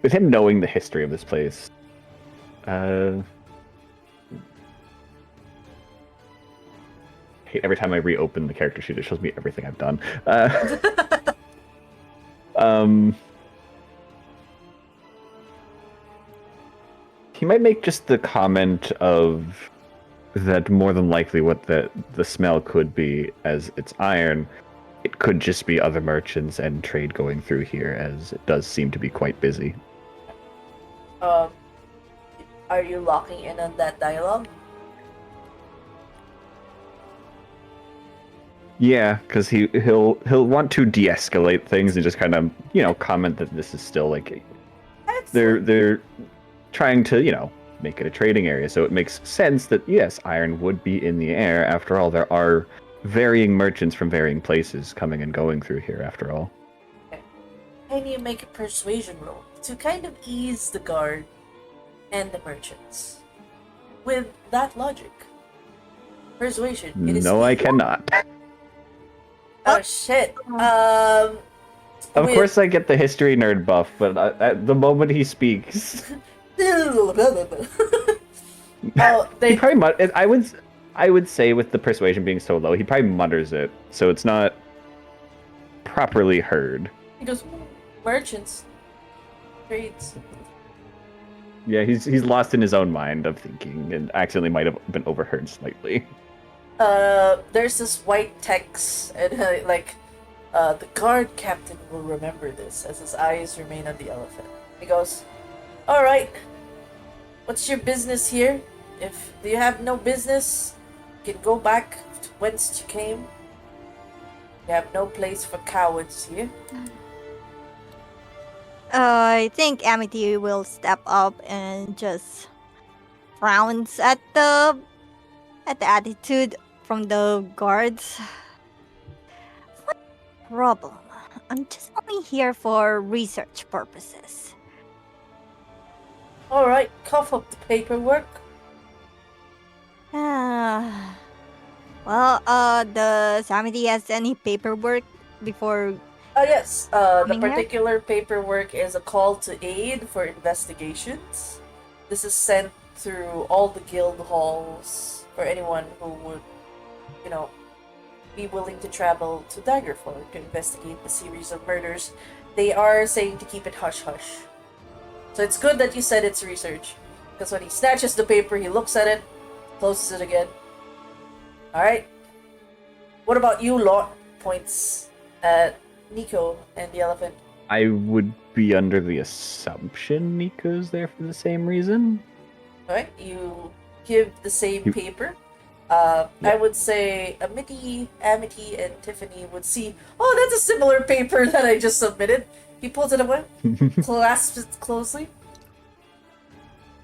With him knowing the history of this place, every time I reopen the character sheet, it shows me everything I've done. He might make just the comment of that more than likely what the smell could be, as it's iron, it could just be other merchants and trade going through here, as it does seem to be quite busy. Are you locking in on that dialogue? Yeah, because he'll want to de-escalate things and just kind of comment that this is still like they're trying to make it a trading area, so it makes sense that yes, iron would be in the air. After all, there are varying merchants from varying places coming and going through here. After all, Okay. Can you make a persuasion roll to kind of ease the guard and the merchants with that logic? Persuasion. It is no, I cannot. Oh shit. Of course, I get the history nerd buff, but at the moment he speaks, Oh, he probably I would say with the persuasion being so low, he probably mutters it, so it's not properly heard. He goes, merchants, trades. Yeah, he's lost in his own mind of thinking and accidentally might have been overheard slightly. There's this white text, and the guard captain will remember this as his eyes remain on the elephant. He goes, all right, what's your business here? If you have no business, you can go back to whence you came. You have no place for cowards here. I think Amity will step up and just frowns at the attitude from the guards. What problem? I'm just only here for research purposes. All right, cough up the paperwork. Well, does Amity has any paperwork before? Yes, the Coming here? particular paperwork is a call to aid for investigations. This is sent through all the guild halls for anyone who would, be willing to travel to Daggerfall to investigate the series of murders. They are saying to keep it hush-hush. So it's good that you said it's research, because when he snatches the paper, he looks at it, closes it again. Alright. What about you, Lord? Points at Nico and the elephant. I would be under the assumption Nico's there for the same reason. Alright, you give the same You- paper. Yeah. I would say Amity, and Tiffany would see, oh, that's a similar paper that I just submitted. He pulls it away, clasps it closely.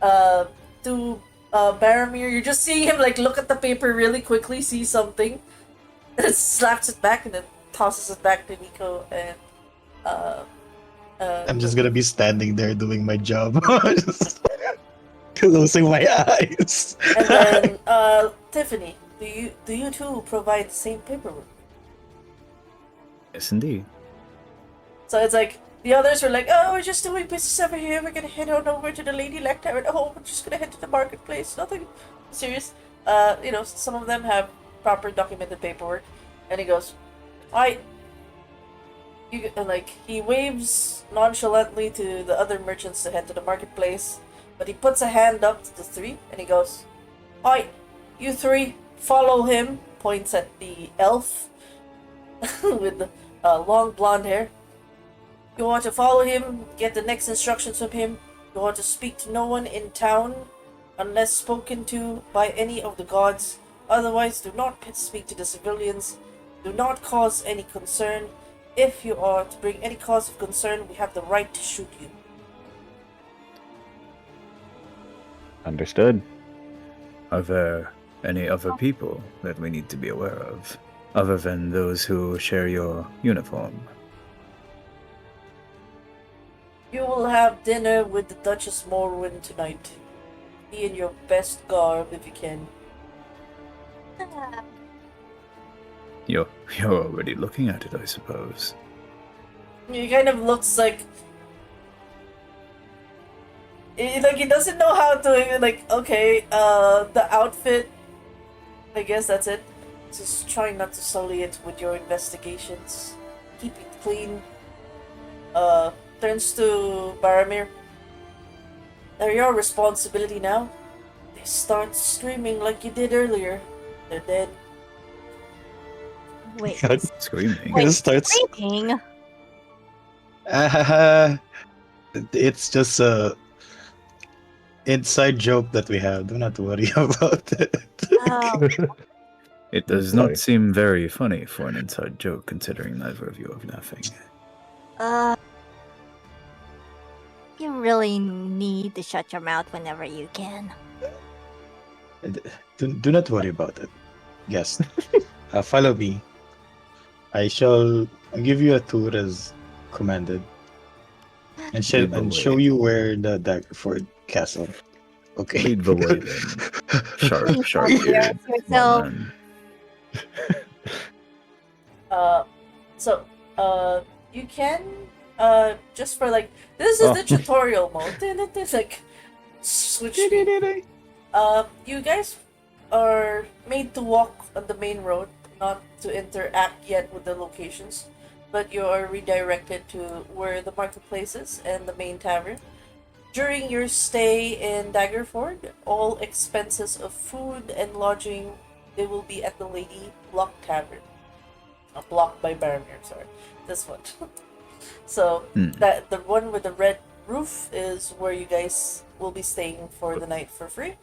To Baromir, you're just seeing him look at the paper really quickly, see something, and slaps it back, and then tosses it back to Nico and I'm just gonna be standing there doing my job, just closing my eyes. and then Tiffany, do you two provide the same paperwork? Yes, indeed. So it's the others were like, oh, we're just doing business over here. We're gonna head on over to the Lady Lecter at home. We're just gonna head to the marketplace. Nothing serious. Some of them have proper documented paperwork. And he goes, he waves nonchalantly to the other merchants to head to the marketplace. But he puts a hand up to the three, and he goes, "Alright, you three, follow him." Points at the elf with the long blonde hair. You want to follow him, get the next instructions from him. You want to speak to no one in town unless spoken to by any of the gods. Otherwise, do not speak to the civilians. Do not cause any concern. If you are to bring any cause of concern, we have the right to shoot you. Understood. Are there any other people that we need to be aware of, other than those who share your uniform? You will have dinner with the Duchess Morwyn tonight. Be in your best garb if you can. You're already looking at it, I suppose. He kind of looks like he doesn't know how to okay, the outfit, I guess that's it. Just try not to sully it with your investigations. Keep it clean. Turns to Baramir. They're your responsibility now. They start screaming like you did earlier. They're dead. Wait, God, Screaming. Wait. it starts. screaming? It's just a inside joke that we have. Do not worry about it. Oh, It does Boy. not seem very funny for an inside joke, considering neither of you are laughing. uh, you really need to shut your mouth whenever you can. Do not worry about it. Yes. Follow me. I shall give you a tour as commanded. And Lead the show way. you where the Daggerford Castle. Okay. Lead the way then. Sharp, sharp Yes, eared, you're small so- man. So, you can, just for this is Oh. the tutorial mode. It's like, switch screen. You guys are made to walk on the main road, not to interact yet with the locations, but you are redirected to where the marketplace is and the main tavern. During your stay in Daggerford, all expenses of food and lodging, they will be at the Lady Block Tavern. Blocked by Baramir, sorry. This one. So, that the one with the red roof is where you guys will be staying for the night for free.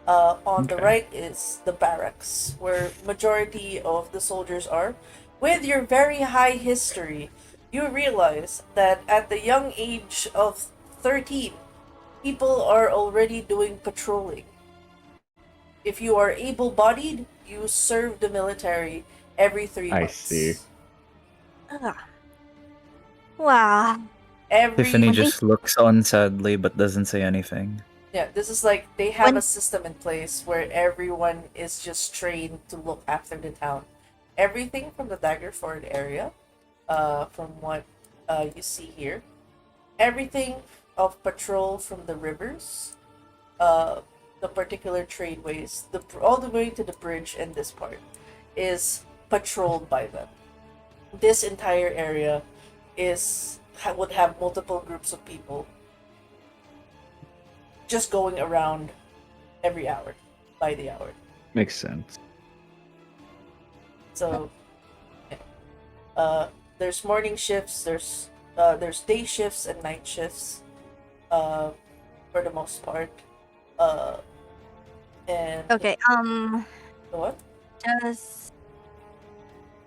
On the Okay. right is the barracks, where majority of the soldiers are. With your very high history, you realize that at the young age of 13, people are already doing patrolling. If you are able-bodied, you serve the military every 3 I months. see. Wow. Every Tiffany just looks on sadly but doesn't say anything. Yeah, this is like they have When- a system in place where everyone is just trained to look after the town. Everything from the Daggerford area, from what you see here, everything of patrol from the rivers, the particular tradeways, all the way to the bridge and this part, is patrolled by them. This entire area would have multiple groups of people just going around every hour, by the hour. Makes sense. So, there's morning shifts, there's day shifts and night shifts, for the most part. And Okay, what? just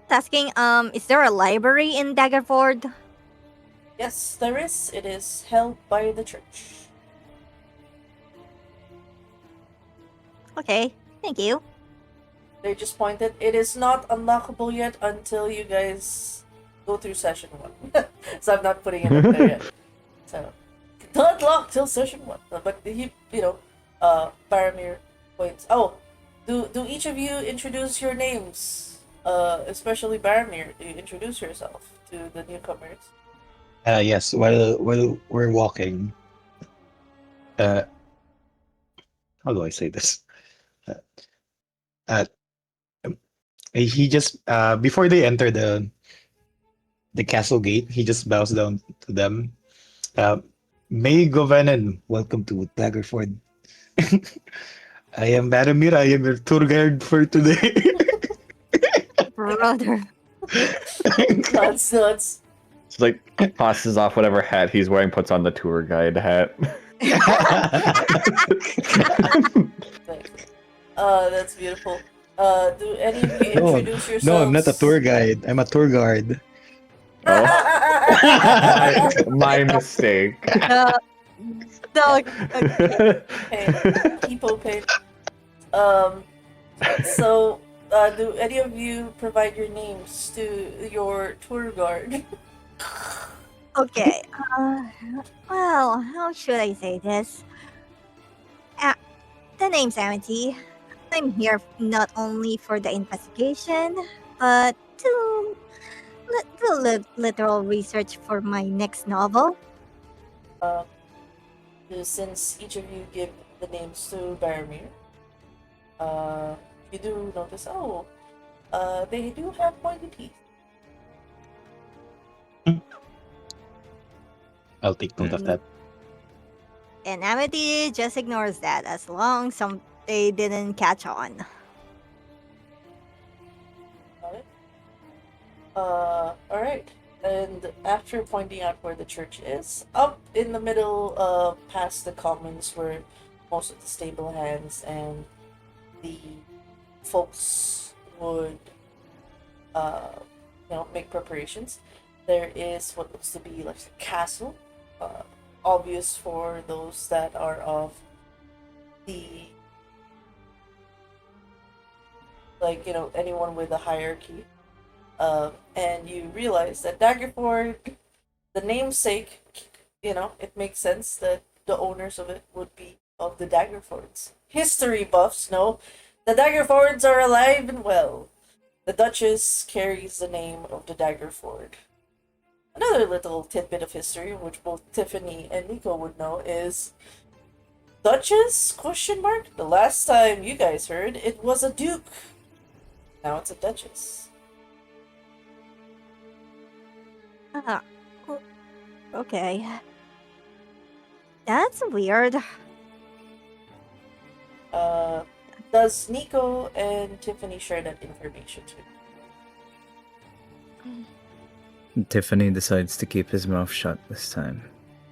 asking, is there a library in Daggerford? Yes, there is. It is held by the church. Okay, thank you. They just pointed. It is not unlockable yet until you guys go through session 1. So I'm not putting it up there yet. So, not unlock till session 1. But he, Baramir points. Oh, do each of you introduce your names? Especially Baramir, do you introduce yourself to the newcomers? Yes, while we're walking, how do I say this? Uh, he just before they enter the castle gate, he just bows down to them. May Govanen, welcome to Daggerford. I am Baramir. I am your tour guide for today. Brother. Nuts. It's like tosses off whatever hat he's wearing, puts on the tour guide hat. That's beautiful. Do any of you No, introduce yourselves? no, I'm not a tour guide. I'm a tour guard. My mistake. Dog. Okay, keep open. So, do any of you provide your names to your tour guard? Okay. Well, how should I say this? The name's Amity. I'm here not only for the investigation, but to do literal research for my next novel. Uh, since each of you give the names to Baromir, you do notice, they do have pointy teeth. I'll take note of that. And Amity just ignores that as long as they didn't catch on. Got it? Alright. And after pointing out where the church is, up in the middle, past the commons where most of the stable hands and the folks would, make preparations, there is what looks to be like a castle, obvious for those that are of the, anyone with a hierarchy. And you realize that Daggerford, the namesake, it makes sense that the owners of it would be of the Daggerfords. History buffs know the Daggerfords are alive and well. The Duchess carries the name of the Daggerford. Another little tidbit of history, which both Tiffany and Nico would know, is Duchess? Question mark. The last time you guys heard, it was a duke. Now it's a duchess. Okay. That's weird. Does Nico and Tiffany share that information too? Tiffany decides to keep his mouth shut this time.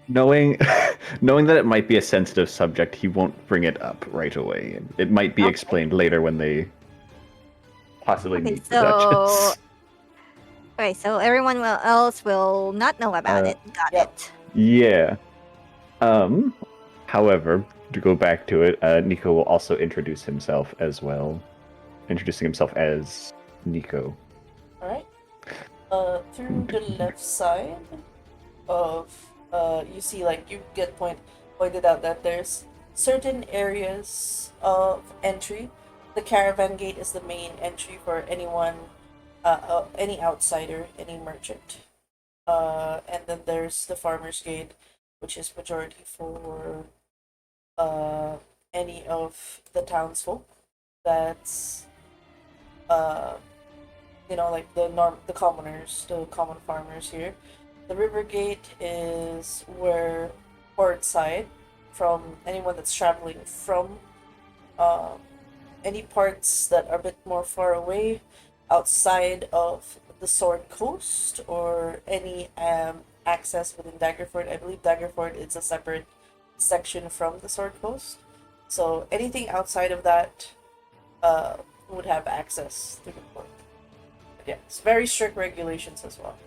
Knowing that it might be a sensitive subject, he won't bring it up right away. It might be explained later when they possibly meet the Duchess. Okay, so everyone else will not know about it. Got it. Yeah. However, to go back to it, Nico will also introduce himself as well. Introducing himself as Nico. Alright. Through the left side of, you see, you get pointed out that there's certain areas of entry. The caravan gate is the main entry for anyone, any outsider, any merchant. And then there's the farmer's gate, which is majority for any of the townsfolk. That's the commoners, the common farmers here. The river gate is where port side, from anyone that's traveling from any parts that are a bit more far away outside of the Sword Coast, or any access within Daggerford. I believe Daggerford is a separate section from the Sword Coast. So anything outside of that would have access to the port. But yeah, it's very strict regulations as well.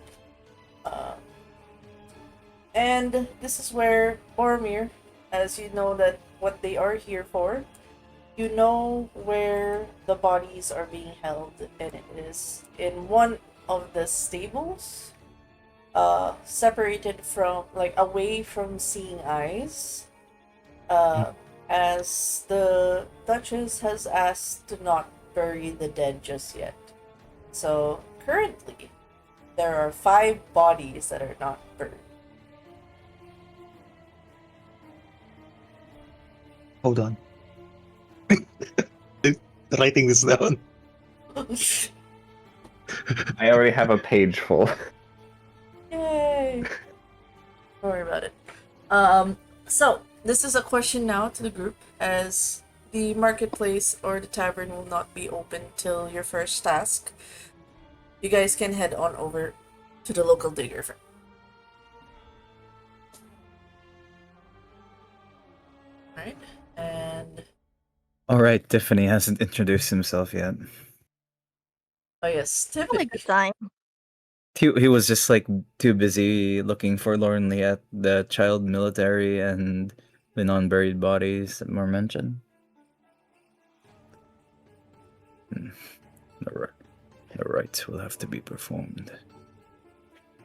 And this is where Boromir, as you know that what they are here for, you know where the bodies are being held, and it is in one of the stables, separated from, away from seeing eyes, as the Duchess has asked to not bury the dead just yet. So currently, there are 5 bodies that are not buried. Hold on. Writing this down. I already have a page full. Yay! Don't worry about it. So this is a question now to the group, as the marketplace or the tavern will not be open till your first task. You guys can head on over to the local digger firm. Alright, and Alright, Tiffany hasn't introduced himself yet. oh yes, Probably Tiffany. good sign. He was just too busy looking forlornly at the child military and the non-buried bodies that were mentioned. The rites will have to be performed.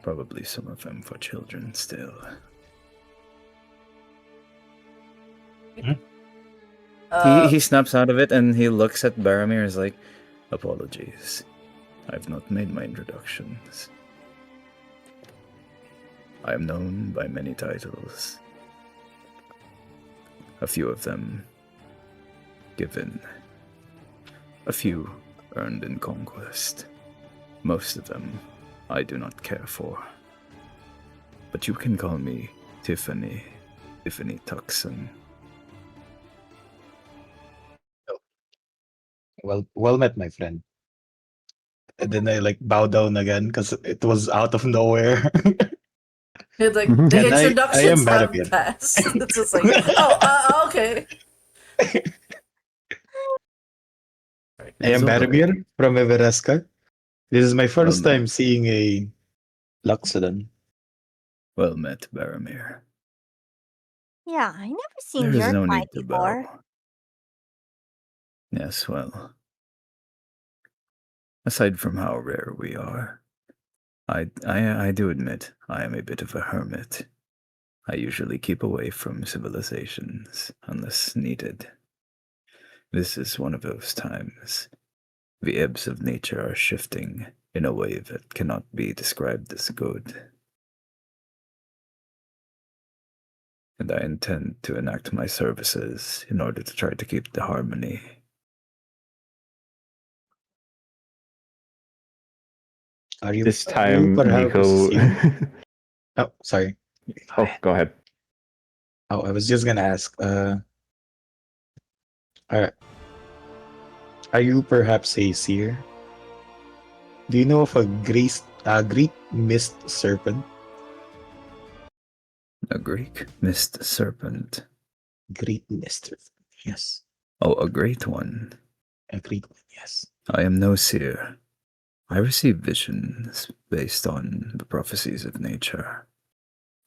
Probably some of them for children still. He snaps out of it and he looks at Baromir and is like, apologies. I've not made my introductions. I am known by many titles. A few of them given. A few earned in conquest. Most of them I do not care for. But you can call me Tiffany Tucson. Well met, my friend. And then I like bow down again because it was out of nowhere. It's like Mhm. the And I am introductions have Baromir. passed. It's just like, oh, okay. I am So, Baromir from Everesca. This is my first Well, time seeing a Loxodon. well met, Baromir. Yeah, I never seen There is your no fight need to before. bow. Yes, well, aside from how rare we are, I do admit I am a bit of a hermit. I usually keep away from civilizations unless needed. This is one of those times. The ebbs of nature are shifting in a way that cannot be described as good. And I intend to enact my services in order to try to keep the harmony. Are you This are you time, perhaps Nico. seeing? Oh, sorry. Oh, go ahead. Oh, I was just gonna ask. Are are you perhaps a seer? Do you know of a Greek mist serpent? A Greek mist serpent. Greek mist serpent. Yes, Oh, a great one. a Greek one. Yes. I am no seer. I receive visions based on the prophecies of nature.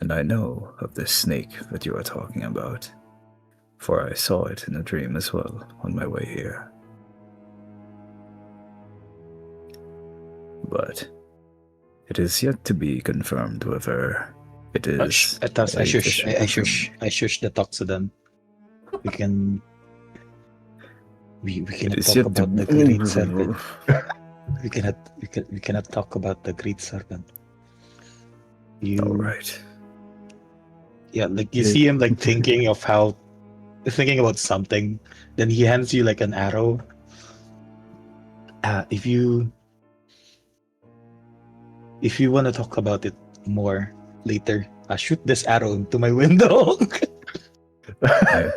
And I know of this snake that you are talking about, for I saw it in a dream as well on my way here. But it is yet to be confirmed whether it is I a shush. vision from- I shush the Toxodon. We can. We It cannot is talk yet to about the great serpent. We cannot talk about the great serpent. You. All right. Yeah, like you see him like thinking about something. Then he hands you like an arrow. If you want to talk about it more later, shoot this arrow into my window. I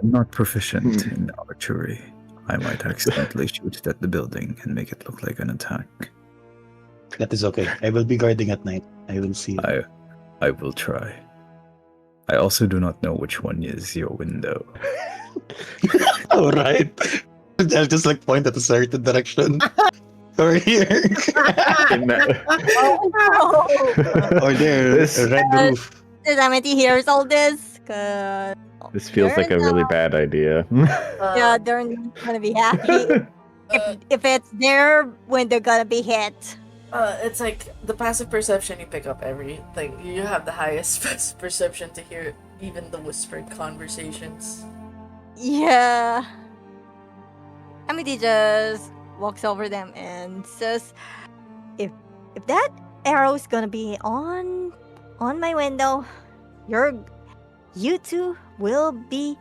am not proficient in archery. I might accidentally shoot it at the building and make it look like an attack. That is okay. I will be guarding at night. I will see it. I will try. I also do not know which one is your window. All right. I'll just like point at a certain direction. Over here. Oh no! Or there, This- a red roof. Does Amity hears all this? 'Cause This feels like a really bad idea. yeah, they're not gonna be happy if it's there when they're gonna be hit. It's like the passive perception, you pick up everything. You have the highest passive perception to hear even the whispered conversations. Yeah. Amity just walks over them and says, "If that arrow's gonna be on my window, you two will be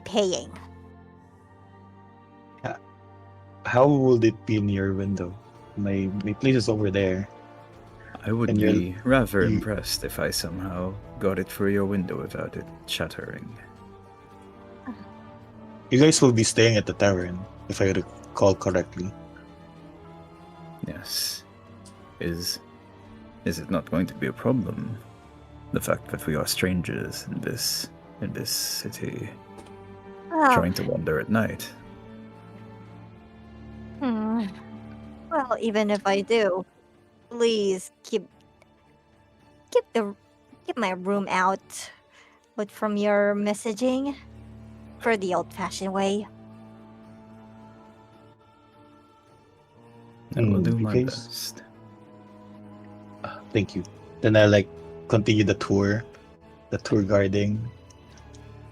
paying." How would it be in your window? My place is over there. I would And be rather you- impressed if I somehow got it through your window without it shattering. You guys will be staying at the tavern, if I recall correctly. Yes. Is it not going to be a problem? The fact that we are strangers in this city, Oh, trying to wander at night. well, even if I do, please keep my room out from your messaging for the old-fashioned way. I will do You my guys- best. Thank you. Then I like continue the tour guarding.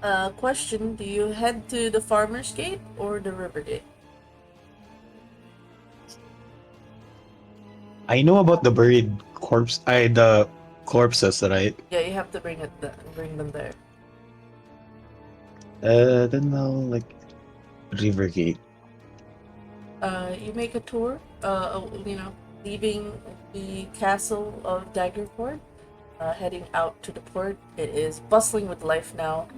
Question: do you head to the farmer's gate or the river gate? I know about the buried the corpses, right? Yeah, you have to bring them there. Then I'll like Rivergate. You make a tour. Leaving the castle of Daggerford, heading out to the port. It is bustling with life now.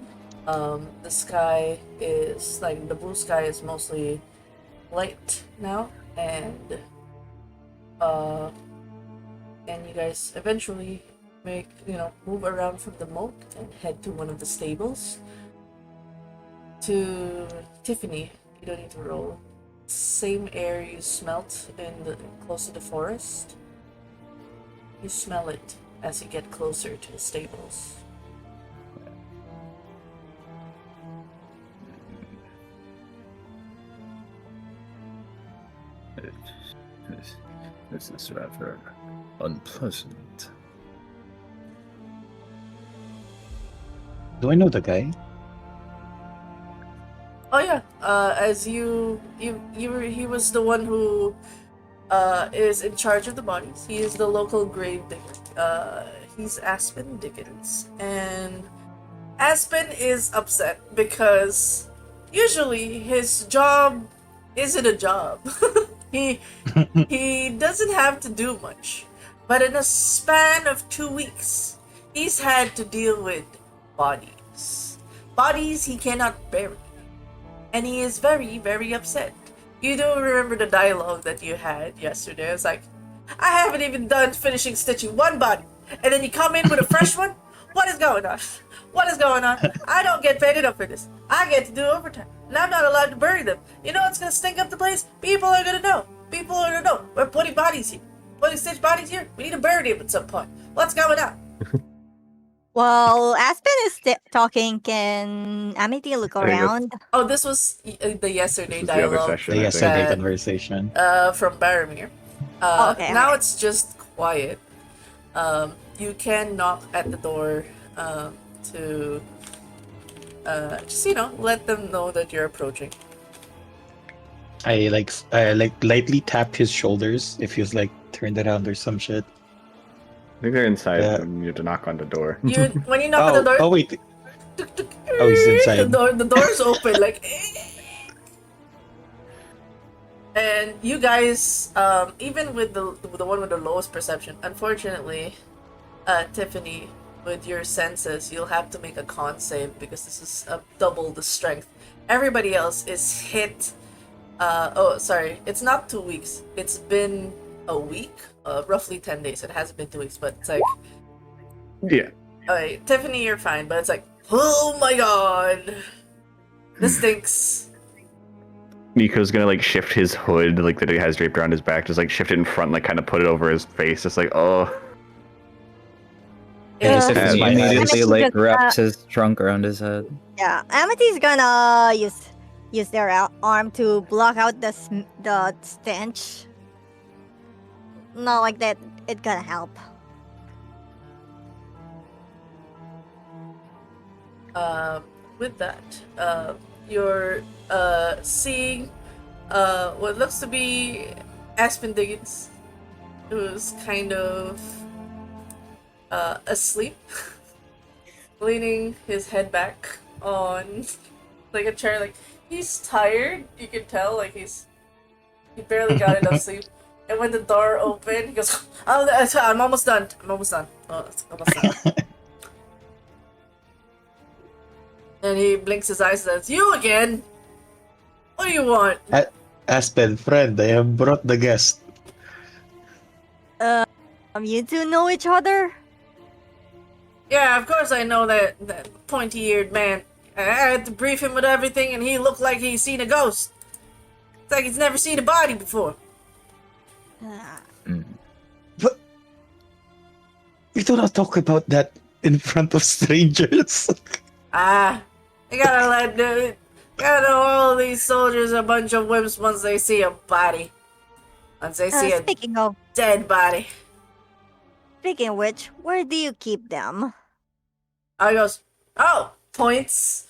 The sky is like the blue sky is mostly light now, and you guys eventually move around from the moat and head to one of the stables. To Tiffany, you don't need to roll. Same air you smelt close to the forest. You smell it as you get closer to the stables. This is rather unpleasant. Do I know the guy? Oh yeah, as he was the one who is in charge of the bodies. He is the local grave digger. He's Aspen Dickens, and Aspen is upset because usually his job isn't a job. he he doesn't have to do much, but in a span of 2 weeks, he's had to deal with bodies he cannot bury, and he is very, very upset. You do remember the dialogue that you had yesterday? It's like, I haven't even done finishing stitching one body, and then you come in with a fresh one? What is going on? What is going on? I don't get paid enough for this. I get to do overtime, and I'm not allowed to bury them. You know what's gonna stink up the place? People are gonna know. People are gonna know. We're putting bodies here. Putting stitched bodies here. We need to bury them at some point. What's going on? While Aspen is talking, can Amity look think that's- around? Oh, this was the yesterday This was the other dialogue. session, The I yesterday think. That- conversation. From Baromir. Okay, Now okay. it's just quiet. You can knock at the door to just let them know that you're approaching. I lightly tap his shoulders if he's like turned around or some shit. I think they're inside Yeah. and you have to knock on the door. When you knock at the door, Oh wait. Oh, he's inside. the door's open, like. And you guys, even with the one with the lowest perception, unfortunately, Tiffany, with your senses, you'll have to make a con save because this is double the strength. Everybody else is hit. Oh, sorry, it's not 2 weeks. It's been a week, roughly 10 days. It hasn't been 2 weeks, but it's like, Yeah. alright, Tiffany, you're fine, but it's like, oh my god, this stinks. Nico's gonna like shift his hood, like that he has draped around his back, just like shift it in front, like kind of put it over his face, just like, oh. Yeah, just It's- if He my immediately eyes. like Just, wraps his trunk around his head. Yeah, Amity's gonna use their arm to block out the stench. Not like that. It's gonna help. With that, you're seeing what looks to be Aspen Diggins, who's kind of asleep, leaning his head back on like a chair. Like he's tired. You can tell. Like he barely got enough sleep. And when the door opened, he goes, "Oh, I'm almost done. I'm almost done. Oh, it's almost done." And he blinks his eyes and says, "You again? What do you want?" Aspen, friend, I have brought the guest. You two know each other? Yeah, of course I know that pointy-eared man. I had to brief him with everything, and he looked like he's seen a ghost. It's like he's never seen a body before. But we do not talk about that in front of strangers. You gotta know all these soldiers are a bunch of wimps once they see a body. Once they see a Speaking of dead body. which, where do you keep them? I goes, oh, points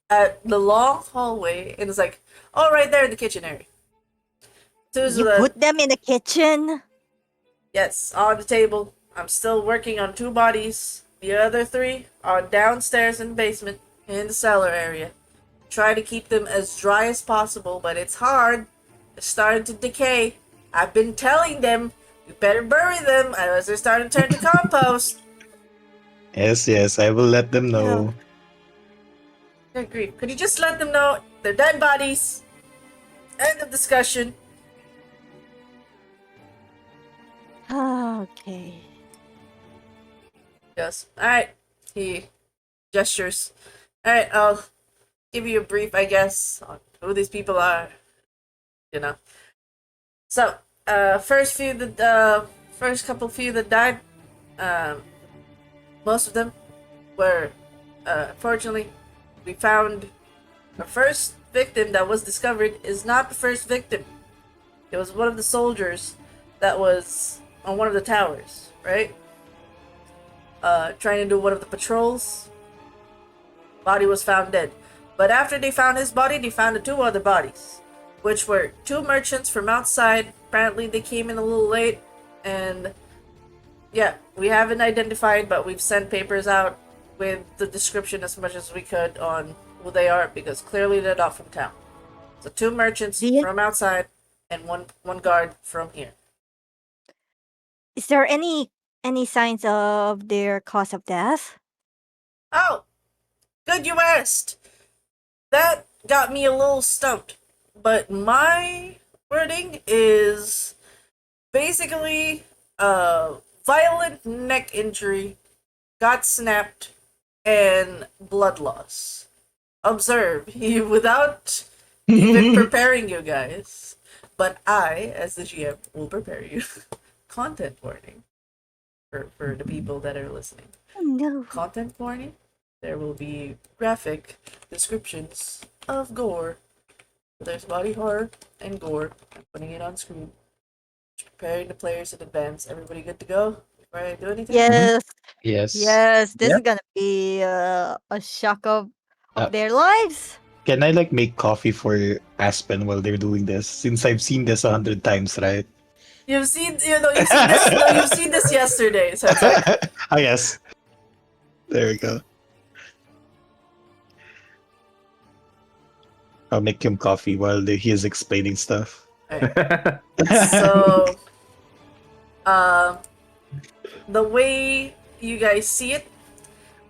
at the long hallway, and it's like, oh, right there in the kitchen area. Two of You the put them in the kitchen? yes, on the table. I'm still working on 2 bodies. The other 3 are downstairs in the basement, in the cellar area. Try to keep them as dry as possible, but it's hard. They're starting to decay. I've been telling them, you better bury them, otherwise they're starting to turn to compost. Yes, I will let them Yeah. know. Good grief. Could you just let them know they're dead bodies? End of discussion. Okay. Yes. Alright. He gestures. Alright, I'll give you a brief, I guess, on who these people are. You know. So, first couple few that died, most of them were, fortunately, we found the first victim that was discovered is not the first victim. It was one of the soldiers that was on one of the towers, right? Trying to do one of the patrols. Body was found dead. But after they found his body, they found the 2 other bodies, which were 2 merchants from outside. Apparently they came in a little late, and yeah, we haven't identified, but we've sent papers out with the description as much as we could on who they are, because clearly they're not from town. So 2 merchants Do you, from outside and one guard from here. is there any signs of their cause of death? Oh, good you asked. That got me a little stumped. But my wording is basically violent neck injury, got snapped, and blood loss. Observe, without even preparing you guys, but I, as the GM, will prepare you. Content warning for the people that are listening. Oh, no. Content warning, there will be graphic descriptions of gore. There's body horror and gore. I'm putting it on screen. Preparing the players in advance. Everybody good to go before I do anything? Yes. Yes. Yes. This Yeah. is gonna be a shock of Uh, their lives. Can I like make coffee for Aspen while they're doing this? Since I've seen this 100 times, right? You've seen this. No, you've seen this yesterday. So it's like, Oh yes. There we go. I'll make him coffee while he is explaining stuff. alright. So, the way you guys see it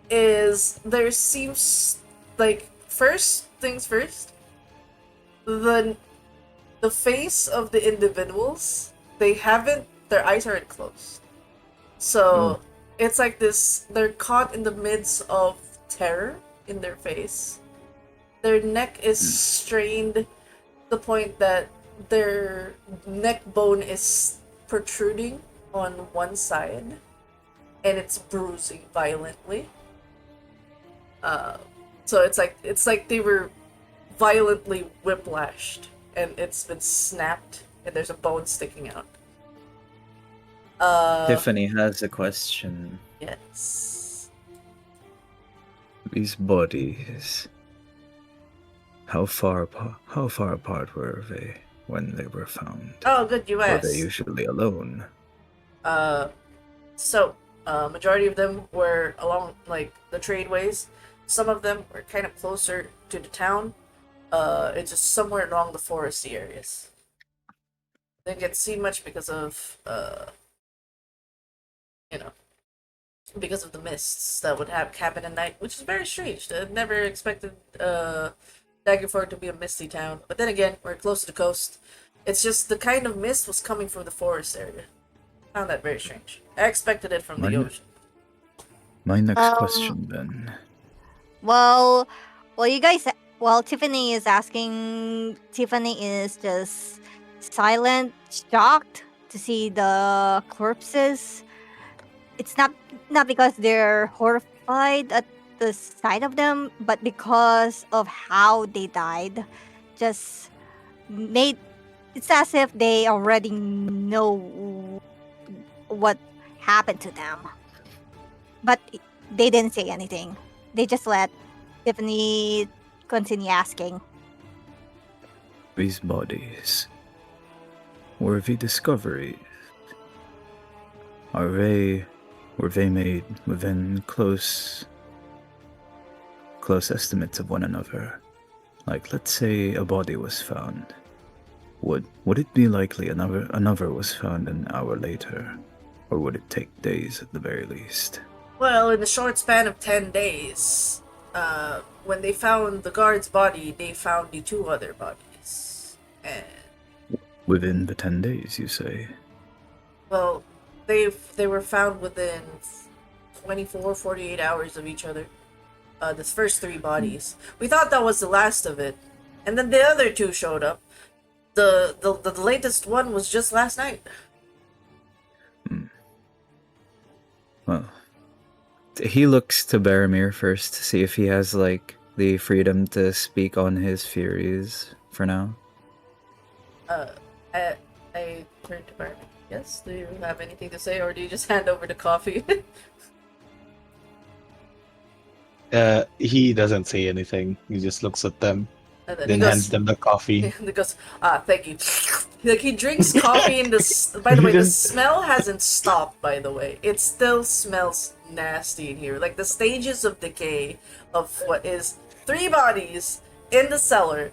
is there seems like first things first, the face of the individuals, their eyes aren't closed. So it's like this, they're caught in the midst of terror in their face. Their neck is strained to the point that their neck bone is protruding on one side and it's bruising violently. So it's like they were violently whiplashed and it's been snapped and there's a bone sticking out. Tiffany has a question. Yes. These bodies. How far apart were they when they were found? Oh, good you Were asked. they usually alone? So, majority of them were along, like, the tradeways. Some of them were kind of closer to the town. It's just somewhere along the foresty areas. Didn't get to see much because of, because of the mists that would happen at night, which is very strange. I never expected, Daggerford to be a misty town. But then again, we're close to the coast. It's just the kind of mist was coming from the forest area. Found that very strange. I expected it from the Mine- ocean. My next Um, question then. Well, you guys. Well, Tiffany is asking. Tiffany is just silent, shocked to see the corpses. It's not because they're horrified at the sight of them, but because of how they died. Just made. It's as if they already know what happened to them, but they didn't say anything. They just let Tiffany continue asking. These bodies were the discoveries. Were they made within close estimates of one another? Like, let's say a body was found. Would it be likely another was found an hour later? Or would it take days at the very least? Well, in the short span of 10 days, when they found the guard's body, they found the 2 other bodies. And, Within the 10 days, you say? well, they were found within 24, 48 hours of each other. The first 3 bodies. We thought that was the last of it. And then the other 2 showed up. The latest one was just last night. Well, he looks to Baromir first to see if he has, like, the freedom to speak on his theories for now. I turned to Barney. Yes, do you have anything to say, or do you just hand over the coffee? He doesn't say anything. He just looks at them, And then then he hands goes, them the coffee. and he goes, thank you. Like, he drinks coffee in the... By the way, the smell hasn't stopped, by the way. It still smells nasty in here. Like, the stages of decay of what is 3 bodies in the cellar,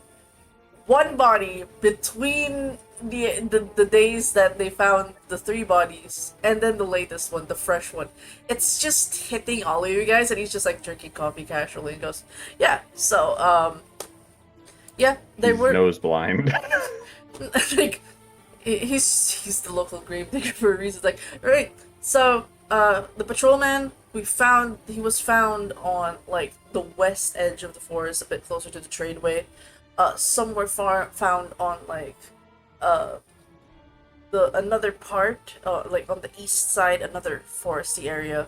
1 body between the days that they found the 3 bodies, and then the latest one, the fresh one. It's just hitting all of you guys, and he's just, like, drinking coffee casually and goes, yeah, so, yeah, they He's were... nose blind. like, he's the local grave digger for a reason. Like, right, so the patrolman he was found on like the west edge of the forest, a bit closer to the tradeway. Some were found on like another part, like on the east side, another foresty area.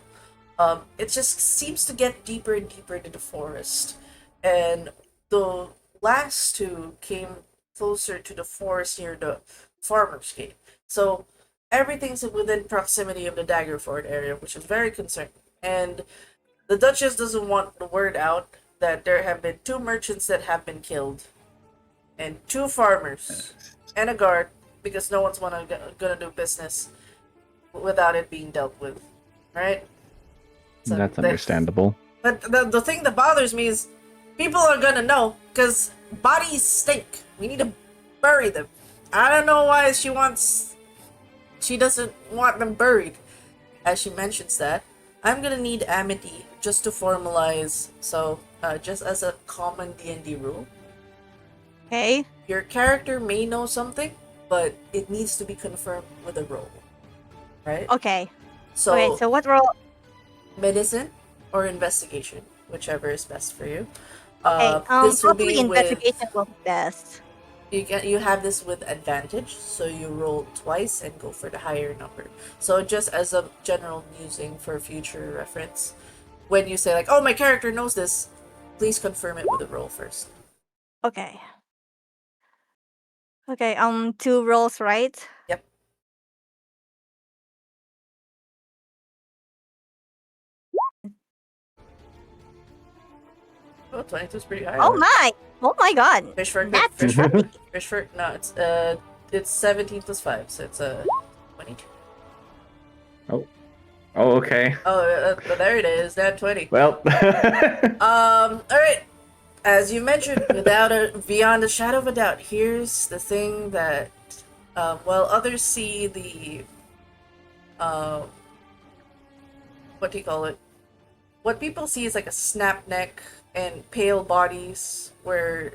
It just seems to get deeper and deeper into the forest, and the last 2 came closer to the forest near the farmer's gate. So everything's within proximity of the Daggerford area, which is very concerning. And the Duchess doesn't want the word out that there have been 2 merchants that have been killed, and 2 farmers, and a guard, because no one's gonna do business without it being dealt with, right? So That's understandable. But the thing that bothers me is people are gonna know, because bodies stink. We need to bury them. I don't know why she doesn't want them buried, as she mentions that. I'm gonna need amity just to formalize, so, just as a common D&D rule. Okay. Your character may know something, but it needs to be confirmed with a roll, right? Okay. So, Okay, so what role? medicine or investigation, whichever is best for you. Okay, This will probably be investigation will be best. you have this with advantage, so you roll twice and go for the higher number. So just as a general musing for future reference, when you say like, "Oh, my character knows this," please confirm it with a roll first. Okay. Okay, 2 rolls, right? Yep. Oh, 22 is pretty high. Oh my! Oh my god! Fish for That's fish for fish for no, it's 17 plus 5, so it's 22. Oh, okay. Oh, but there it is, that 20. Well. All right. As you mentioned, beyond a shadow of a doubt, here's the thing that, while others see the, what do you call it? What people see is like a snap neck and pale bodies where,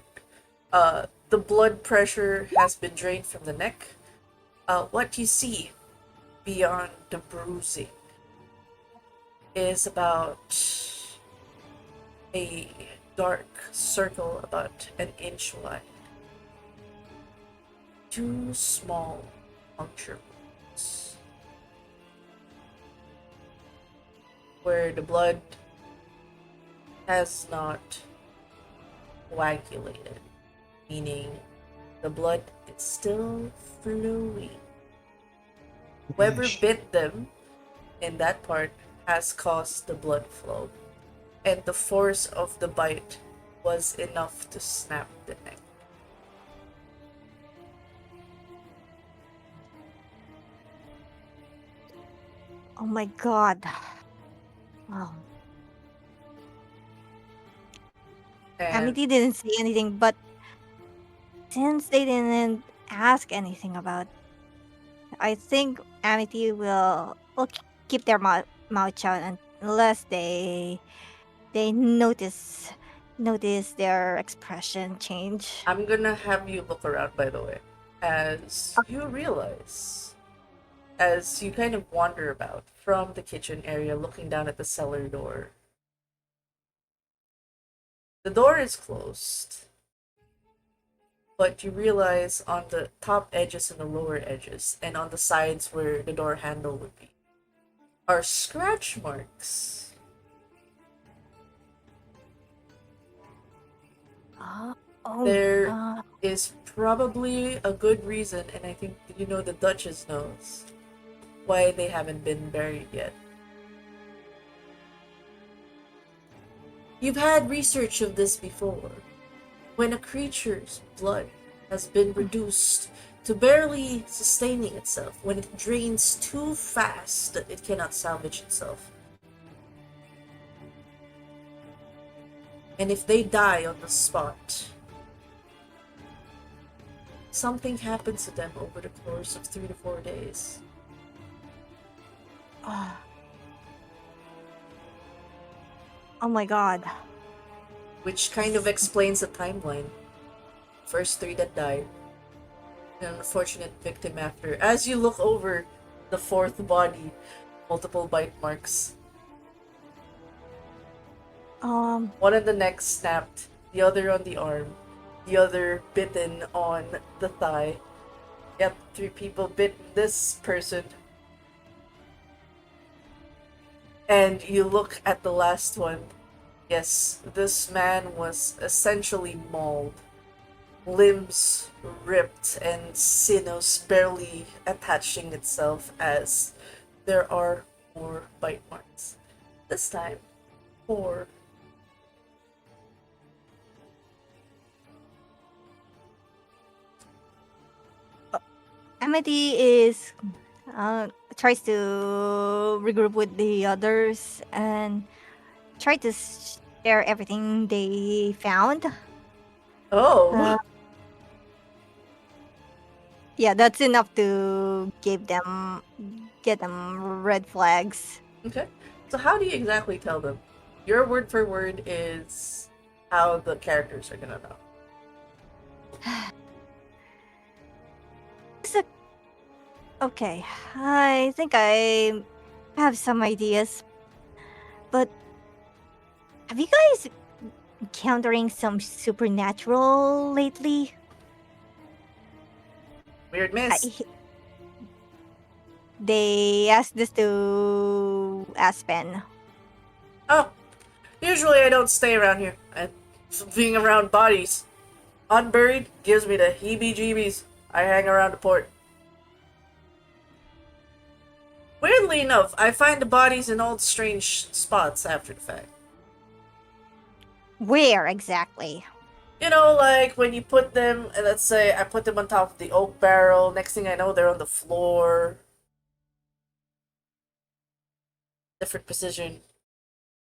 the blood pressure has been drained from the neck. What you see beyond the bruising is about a dark circle about an inch wide. 2 small puncture wounds where the blood has not coagulated, meaning the blood is still flowing. Whoever bit them in that part has caused the blood flow, and the force of the bite was enough to snap the neck. Oh my god. Wow. And Amity didn't say anything, but since they didn't ask anything about, I think Amity will keep their mouth shut unless they notice their expression change. I'm gonna have you look around, by the way, as you realize, as you kind of wander about from the kitchen area, looking down at the cellar door. The door is closed, but you realize on the top edges and the lower edges, and on the sides where the door handle would be, are scratch marks. Oh, There is probably a good reason, and I think you know the Duchess knows why they haven't been buried yet. You've had research of this before. When a creature's blood has been reduced to barely sustaining itself, when it drains too fast that it cannot salvage itself, and if they die on the spot, something happens to them over the course of 3 to 4 days. oh my god. Which kind of explains the timeline. First 3 that died, an unfortunate victim after. As you look over the 4th body, multiple bite marks. One on the neck snapped, the other on the arm, the other bitten on the thigh. Yep, 3 people bit this person. And you look at the last one. Yes, this man was essentially mauled. Limbs ripped and sinews barely attaching itself as there are more bite marks. This time, 4. Amity is tries to regroup with the others and try to share everything they found. Oh! Yeah, that's enough to get them red flags. Okay. So how do you exactly tell them? Your word for word is how the characters are gonna know. Okay, I think I have some ideas, but have you guys encountering some supernatural lately? Weird miss. They asked this to Aspen. Oh, usually I don't stay around here. Being around bodies, unburied, gives me the heebie-jeebies. I hang around the port. Weirdly enough, I find the bodies in old strange spots after the fact. Where exactly? You know, like when you put them, let's say I put them on top of the oak barrel, next thing I know they're on the floor. Different precision.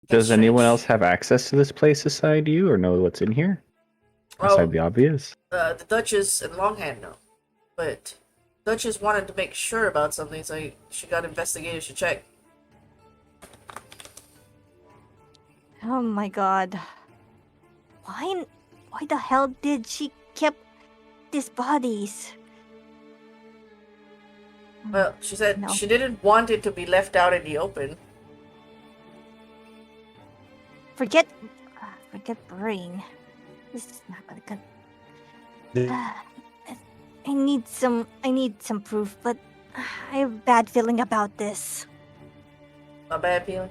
Does anyone Strange. else have access to this place aside you, or know what's in here? Aside the obvious. The Duchess and Longhand know. But Duchess wanted to make sure about something, so she got investigators to check. Oh my god. Why the hell did she keep these bodies? Well, she said No. she didn't want it to be left out in the open. Forget brain. This is not gonna I need some proof, but I have a bad feeling about this. A bad feeling.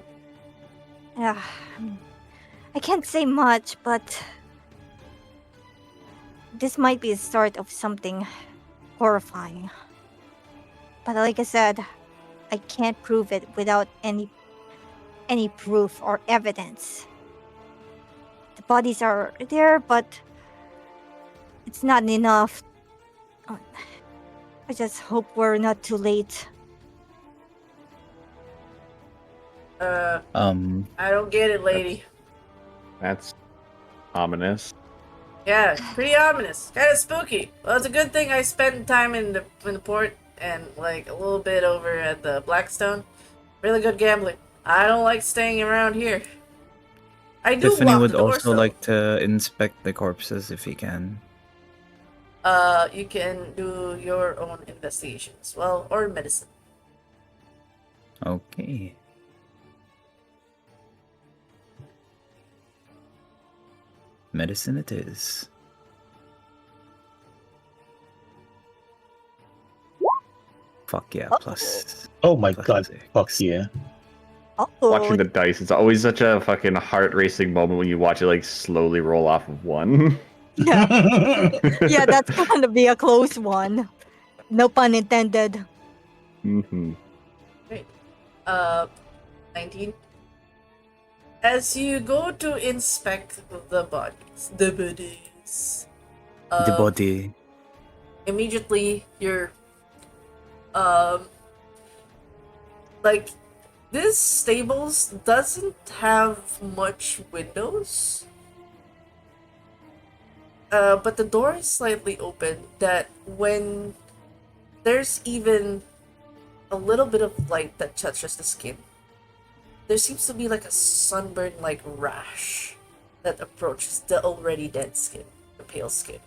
I can't say much, but this might be the start of something horrifying. But like I said, I can't prove it without any proof or evidence. The bodies are there, but it's not enough. Uh, I just hope we're not too late. I don't get it, lady. That's ominous. Yeah, pretty ominous. Kind of spooky. Well, it's a good thing I spent time in the port and like a little bit over at the Blackstone. Really good gambling. I don't like staying around here. I do Tiffany lock would the doors also though. like to inspect the corpses if he can. You can do your own investigations. Well, or medicine. Okay. Medicine it is. Fuck yeah, plus. Oh my plus god, 6. fuck yeah. Oh, Watching the dice, it's always such a fucking heart racing moment when you watch it like slowly roll off of one. yeah, yeah, that's gonna be a close one. No pun intended. Mm-hmm. Great. 19. As you go to inspect the bodies, The body. immediately you're, um, like, this stables doesn't have much windows. But the door is slightly open that when there's even a little bit of light that touches the skin, there seems to be like a sunburn-like rash that approaches the already dead skin, the pale skin.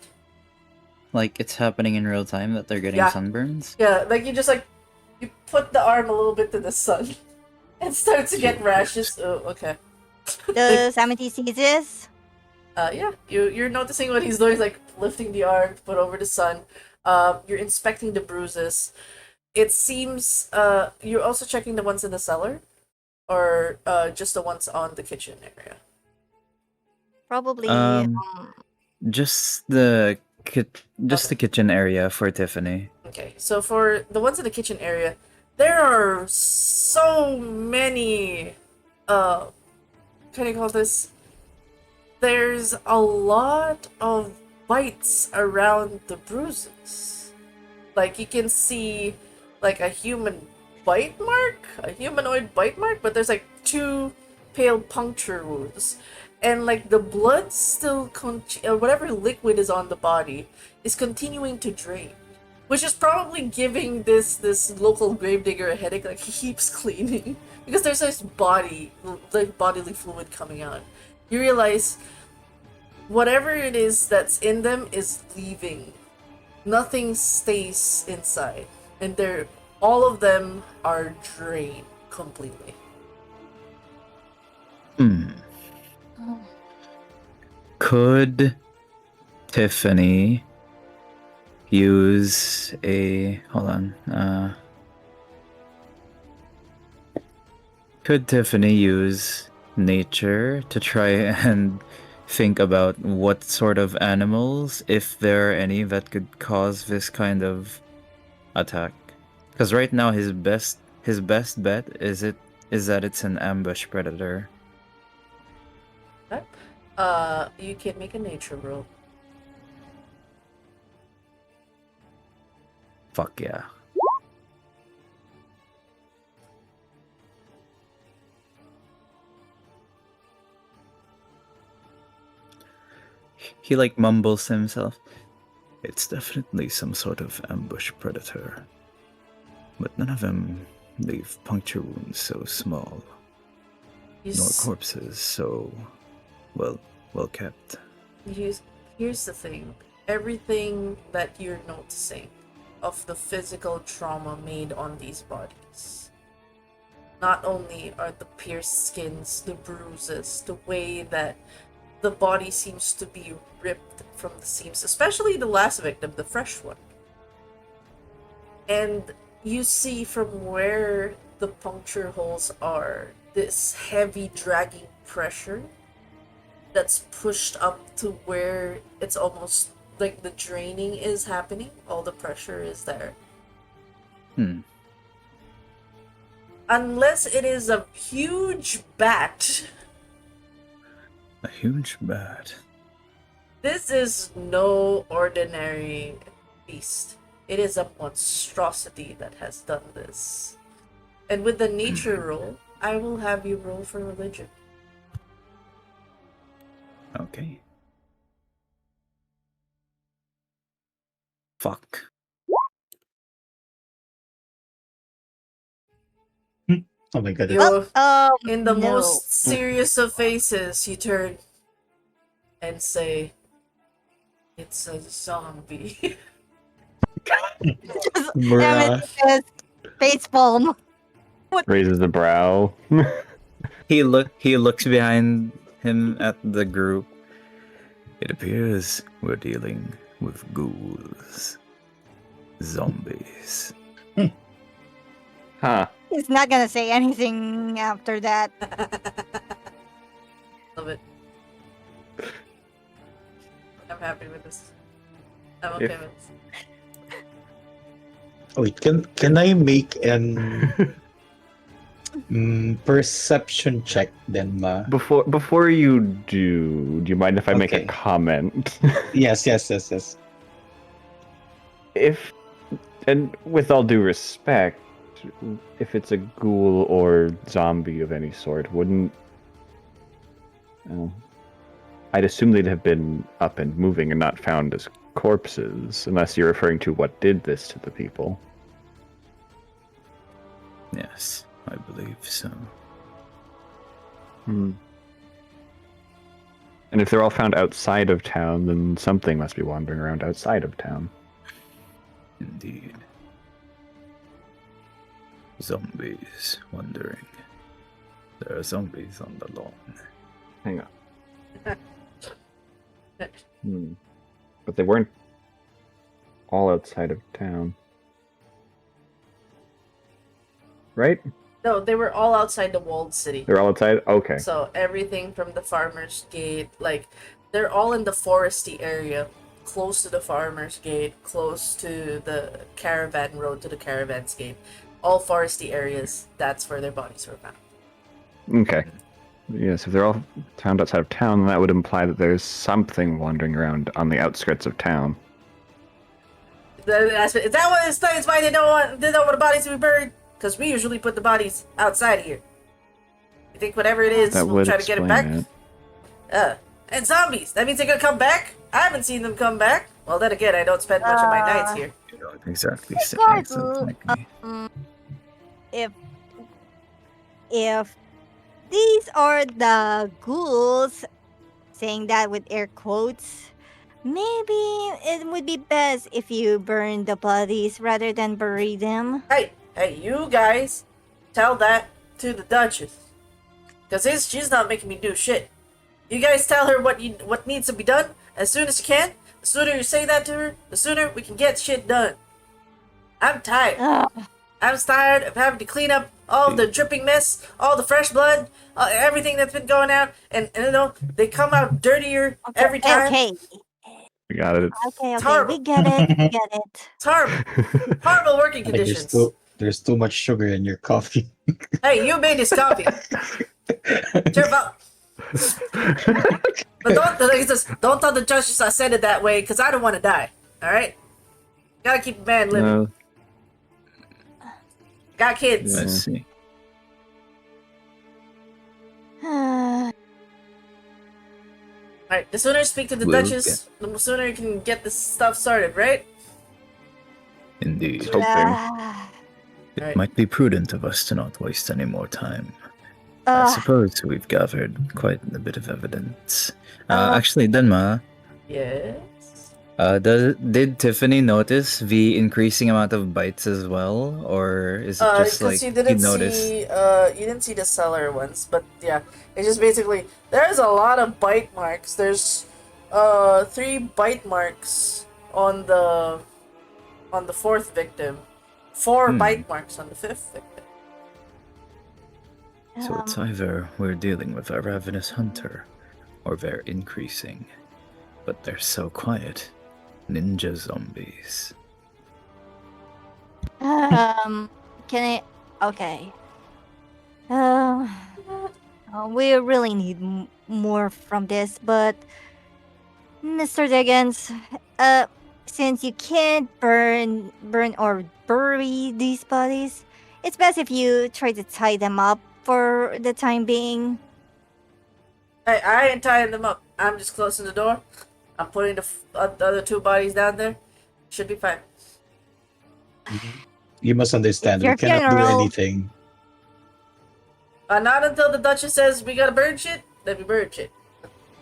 Like it's happening in real time that they're getting Yeah. sunburns? Yeah, like you just like, you put the arm a little bit to the sun and start to get rashes. Oh, okay. Does Amity see this? Yeah, you're noticing what he's doing, is like lifting the arm to put over the sun. You're inspecting the bruises. It seems you're also checking the ones in the cellar, or just the ones on the kitchen area. Probably. Just the the kitchen area for Tiffany. Okay, so for the ones in the kitchen area, there are so many. Can you call this? There's a lot of bites around the bruises. Like you can see, like a human bite mark, a humanoid bite mark, but there's like 2 pale puncture wounds, and like the blood still or whatever liquid is on the body is continuing to drain, which is probably giving this local gravedigger a headache. Like he keeps cleaning because there's this bodily fluid coming out. You realize whatever it is that's in them is leaving. Nothing stays inside, and all of them are drained completely. Could Tiffany use a could Tiffany use nature to try and think about what sort of animals, if there are any, that could cause this kind of attack? Because right now his best bet is that it's an ambush predator. Okay. You can make a nature roll. Fuck yeah. He like mumbles to himself. It's definitely some sort of ambush predator. But none of them leave puncture wounds so small, nor corpses so well kept. Here's the thing. Everything that you're noticing of the physical trauma made on these bodies. Not only are the pierced skins, the bruises, the way that the body seems to be ripped from the seams, especially the last victim, the fresh one. And you see from where the puncture holes are, this heavy dragging pressure that's pushed up to where it's almost like the draining is happening. All the pressure is there. Unless it is a huge bat A huge bat. This is no ordinary beast. It is a monstrosity that has done this. And with the nature roll, I will have you roll for religion. Okay. Fuck. Oh my god, You, that's in the no. most serious of faces, you turn and say, "It's a zombie." bruh. Says face palm. Raises the brow. He looks behind him at the group. It appears we're dealing with ghouls. Zombies. Huh. He's not gonna say anything after that. Love it. I'm happy with this. I'm okay If- with this. Wait, can I make an perception check then, ma? Before you do you mind if I make a Okay. comment? Yes. If, and with all due respect, if it's a ghoul or zombie of any sort, wouldn't... I'd assume they'd have been up and moving and not found as corpses, unless you're referring to what did this to the people. Yes, I believe so. And if they're all found outside of town, then something must be wandering around outside of town. Indeed. Zombies wandering. There are zombies on the lawn. Hang on. But they weren't all outside of town. Right? No, they were all outside the walled city. They're all outside? Okay. So everything from the farmer's gate, like, they're all in the foresty area, close to the farmer's gate, close to the caravan road to the caravan's gate. All foresty areas, that's where their bodies were found. Okay. Yes, if they're all found outside of town, then that would imply that there's something wandering around on the outskirts of town. Is that what explains why they don't want the bodies to be buried? Because we usually put the bodies outside of here. You think whatever it is, That we'll would try to get it explain back? it. And zombies. That means they're gonna come back? I haven't seen them come back. Well, then again, I don't spend much of my nights here. You don't exactly say Regardless, exactly. if these are the ghouls, saying that with air quotes, maybe it would be best if you burn the bodies rather than bury them. Hey, you guys, tell that to the Duchess. Because she's not making me do shit. You guys tell her what needs to be done as soon as you can. The sooner you say that to her, the sooner we can get shit done. I'm tired. Ugh. I'm tired of having to clean up all the dripping mess, all the fresh blood, everything that's been going out, and you know, they come out dirtier every time. Okay, We got it. okay, horrible. we get it, we get it. It's horrible. Horrible working I think conditions. there's too much sugar in your coffee. Hey, you made this coffee. Cheer up. But don't tell the judges I said it that way, because I don't want to die. Alright? Gotta keep a man living. No. Got kids. I see. Alright, the sooner you speak to the We'll Duchess, the sooner you can get this stuff started, right? Indeed. Hoping. It Right. might be prudent of us to not waste any more time. I suppose we've gathered quite a bit of evidence. Actually, Denma, Yes. did Tiffany notice the increasing amount of bites as well, or is it just Because like you you didn't noticed? see, you didn't see the cellar ones, but yeah, it's just basically, there's a lot of bite marks. There's, 3 bite marks on the fourth victim. 4 bite marks on the 5th victim. So it's either we're dealing with a ravenous hunter, or they're increasing. But they're so quiet. Ninja zombies. Can I? Okay. We really need more from this, but Mr. Diggins, since you can't burn or bury these bodies, it's best if you try to tie them up for the time being. I ain't tying them up. I'm just closing the door. I'm putting the other two bodies down there. Should be fine. You must understand, It's your we cannot do funeral. anything. Not until the Duchess says we gotta burn shit, then we burn shit.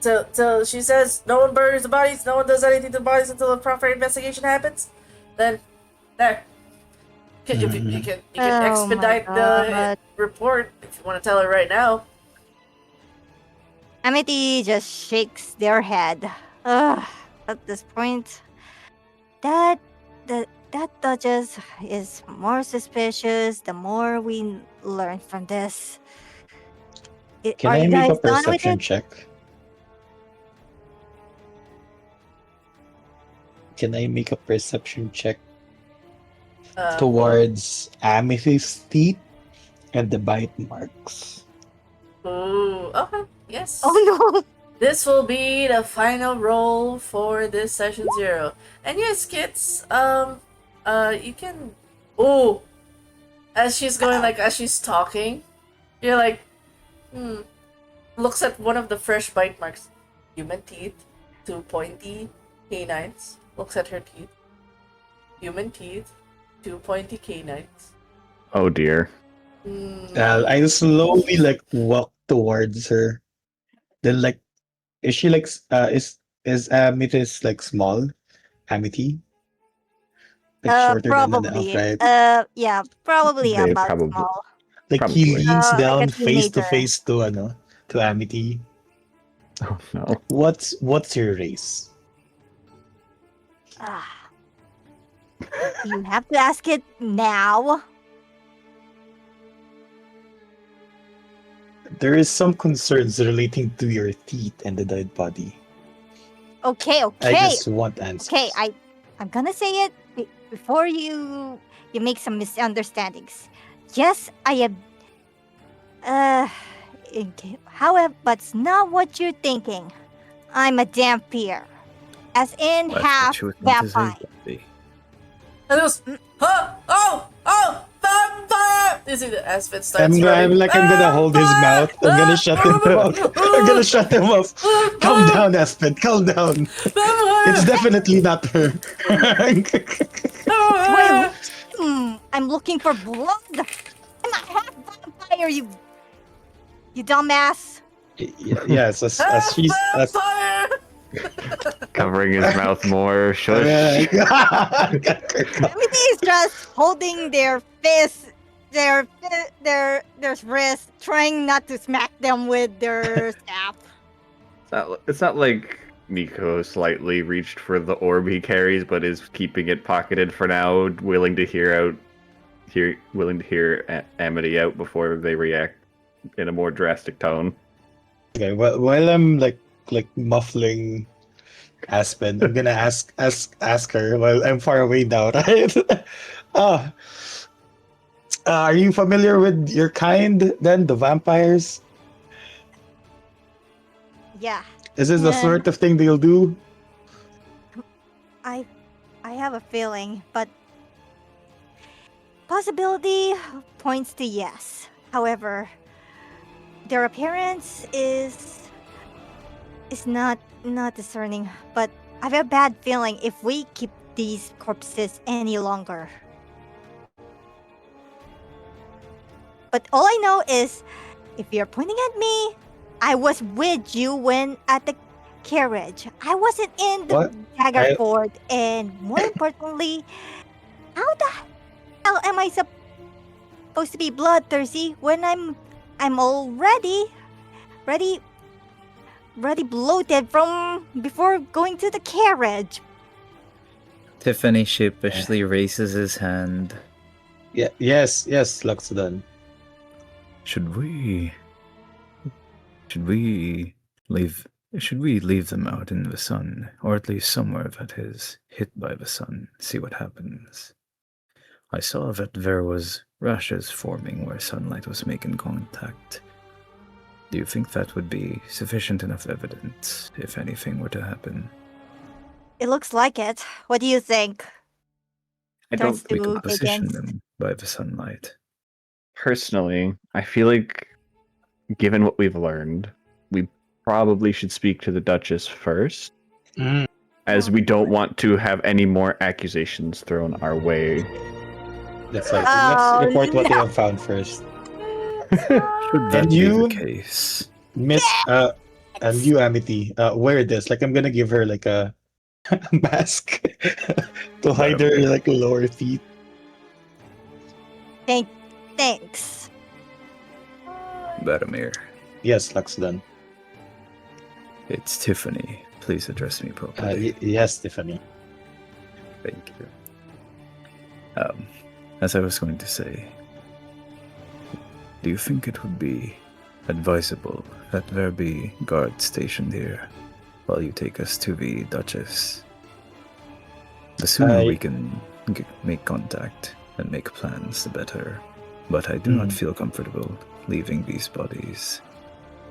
Till she says no one burns the bodies, no one does anything to the bodies until a proper investigation happens, then there. You can Oh my expedite the God. report if you want to tell her right now. Amity just shakes their head. Ugh, at this point, that Duchess is more suspicious the more we learn from this. Can Are I you make a guys done with perception it? check? Can I make a perception check towards Amethyst's teeth and the bite marks? Ooh, okay, yes. Oh no! This will be the final roll for this session 0. And yes, kids, you can. Ooh, as she's going, like as she's talking, you're like, looks at one of the fresh bite marks. Human teeth, 2 pointy canines. Looks at her teeth. Human teeth, 2 pointy canines. Oh dear. I slowly like walk towards her. Then like, is she like is Amethyst like small? Amity? Like shorter than an elf, Probably. right? Yeah, probably They about probably small. Like he probably. leans Like a down face to teenager. face to Amity. Oh no. What's your race? Ah. You have to ask it now. There is some concerns relating to your teeth and the dead body. Okay. I just want answers. Okay, I'm gonna say it before you make some misunderstandings. Yes, I am. However, but it's not what you're thinking. I'm a vampire, as in I thought half she was meant to say vampire. zombie. And it was, huh? Oh, vampire! You see the Aspen starts I'm running. gonna hold his mouth. I'm gonna shut him up. I'm gonna shut him up. Calm down, Aspen. Calm down. It's definitely not her. Wait, I'm looking for blood. I'm a half vampire, you dumbass. Yes, as she's as Vampire! Covering his mouth more. Shush. Everything is just holding their fists, their wrists, trying not to smack them with their staff. It's not like Nico slightly reached for the orb he carries, but is keeping it pocketed for now, willing to hear Amity out before they react in a more drastic tone. Okay, while I'm like muffling Aspen, I'm gonna ask her while I'm far away now, right? Are you familiar with your kind then, the vampires? Yeah, Is this the Yeah. sort of thing they'll do? I have a feeling, but possibility points to yes. However, their appearance is not discerning, but I have a bad feeling if we keep these corpses any longer. But all I know is, if you're pointing at me, I was with you when at the carriage. I wasn't in the What? dagger fort, and more importantly, how the hell am I supposed to be bloodthirsty when I'm already ready bloated from before going to the carriage? Tiffany sheepishly raises his hand. Yeah, yes, Luxodon. Should we leave them out in the sun, or at least somewhere that is hit by the sun, see what happens? I saw that there was rashes forming where sunlight was making contact. Do you think that would be sufficient enough evidence if anything were to happen? It looks like it. What do you think? I Turns don't We could to position Higgins. them by the sunlight. personally. I feel like, given what we've learned, we probably should speak to the Duchess first, Mm, as we don't want to have any more accusations thrown our way. that's right. Let's Oh report what they no! have found first. Should that And be the you, case? Miss, and you, Amity, wear this. Like, I'm gonna give her like a mask to hide her Baromir. like lower teeth. Thanks. Baromir. Yes, Laxdan. It's Tiffany. Please address me properly. Yes, Tiffany. Thank you. As I was going to say, do you think it would be advisable that there be guards stationed here while you take us to the Duchess? The sooner we can make contact and make plans, the better. But I do not feel comfortable leaving these bodies,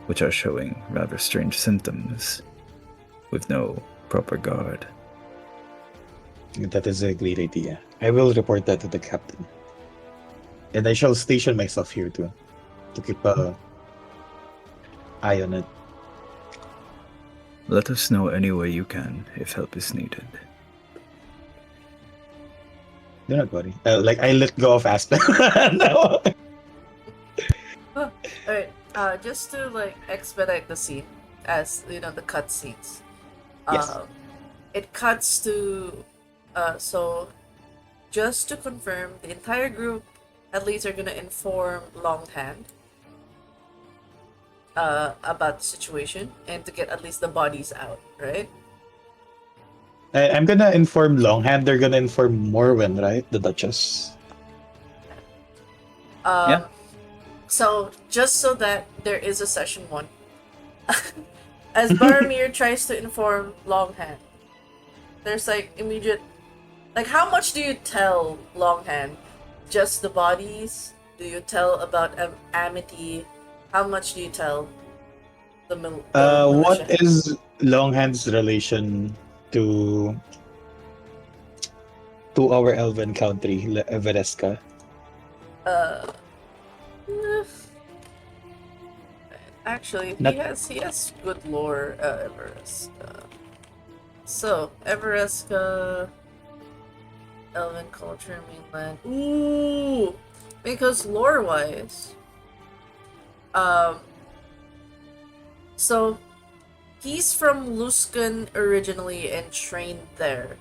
which are showing rather strange symptoms, with no proper guard. That is a great idea. I will report that to the captain. And I shall station myself here too, to keep an eye on it. Let us know any way you can if help is needed. Do not worry. Like, I let go of Aspen. No. Alright, just to like expedite the scene, as you know, the cutscenes. Yes. It cuts to, so just to confirm, the entire group at least are gonna inform Longhand about the situation and to get at least the bodies out, right? I'm gonna inform Longhand. They're gonna inform Morwen, right? The Duchess. Yeah. So just so that there is a session 1, as Baromir tries to inform Longhand, there's like immediate, like, how much do you tell Longhand? Just the bodies? Do you tell about Amity? How much do you tell the What militia? is Longhand's relation to our elven country, Everesca? Eh, actually, Not- he has good lore, Everest. So Everesca, elven culture, mainland. Ooh, because lore wise, so he's from Luskan originally and trained there,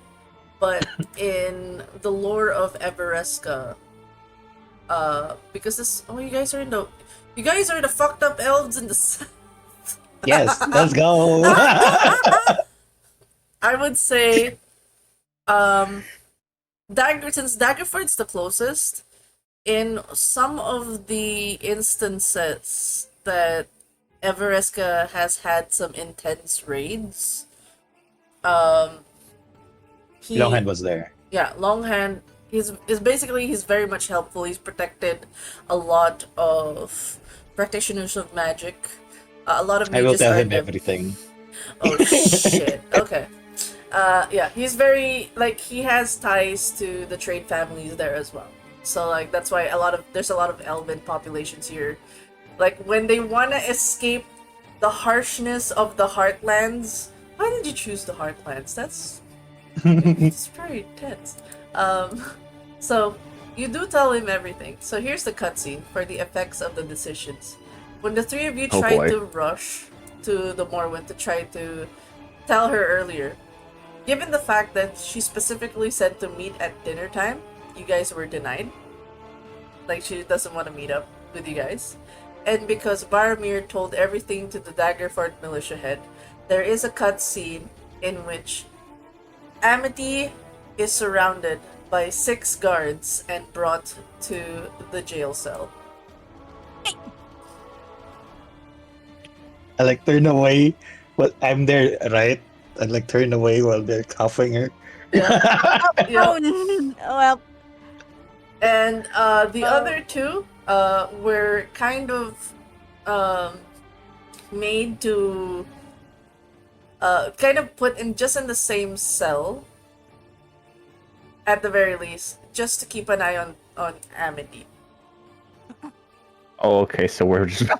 but in the lore of Everesca, because this, oh, you guys are the fucked up elves in the south. Yes, let's go. I would say, since Daggerford's the closest, in some of the instances that Everesca has had some intense raids, Longhand was there. yeah, Longhand is basically, he's very much helpful. He's protected a lot of practitioners of magic. A lot of I will mages tell are him everything. Oh shit. Okay. Yeah, he's very, like, he has ties to the trade families there as well. So like that's why there's a lot of elven populations here. Like when they want to escape the harshness of the Heartlands. Why did you choose the Heartlands? That's it's very intense. So you do tell him everything. So here's the cutscene for the effects of the decisions. When the three of you Oh, tried boy. to rush to the Morwen to try to tell her earlier, given the fact that she specifically said to meet at dinner time, you guys were denied. Like, she doesn't want to meet up with you guys. And because Baromir told everything to the Daggerford militia head, there is a cutscene in which Amity is surrounded by 6 guards and brought to the jail cell. I like turn away. Well, I'm there, right? I like turn away while they're cuffing her. Yeah. Oh, well, And the other two were kind of made to kind of put in just in the same cell at the very least, just to keep an eye on Amity. Oh, okay, so we're just.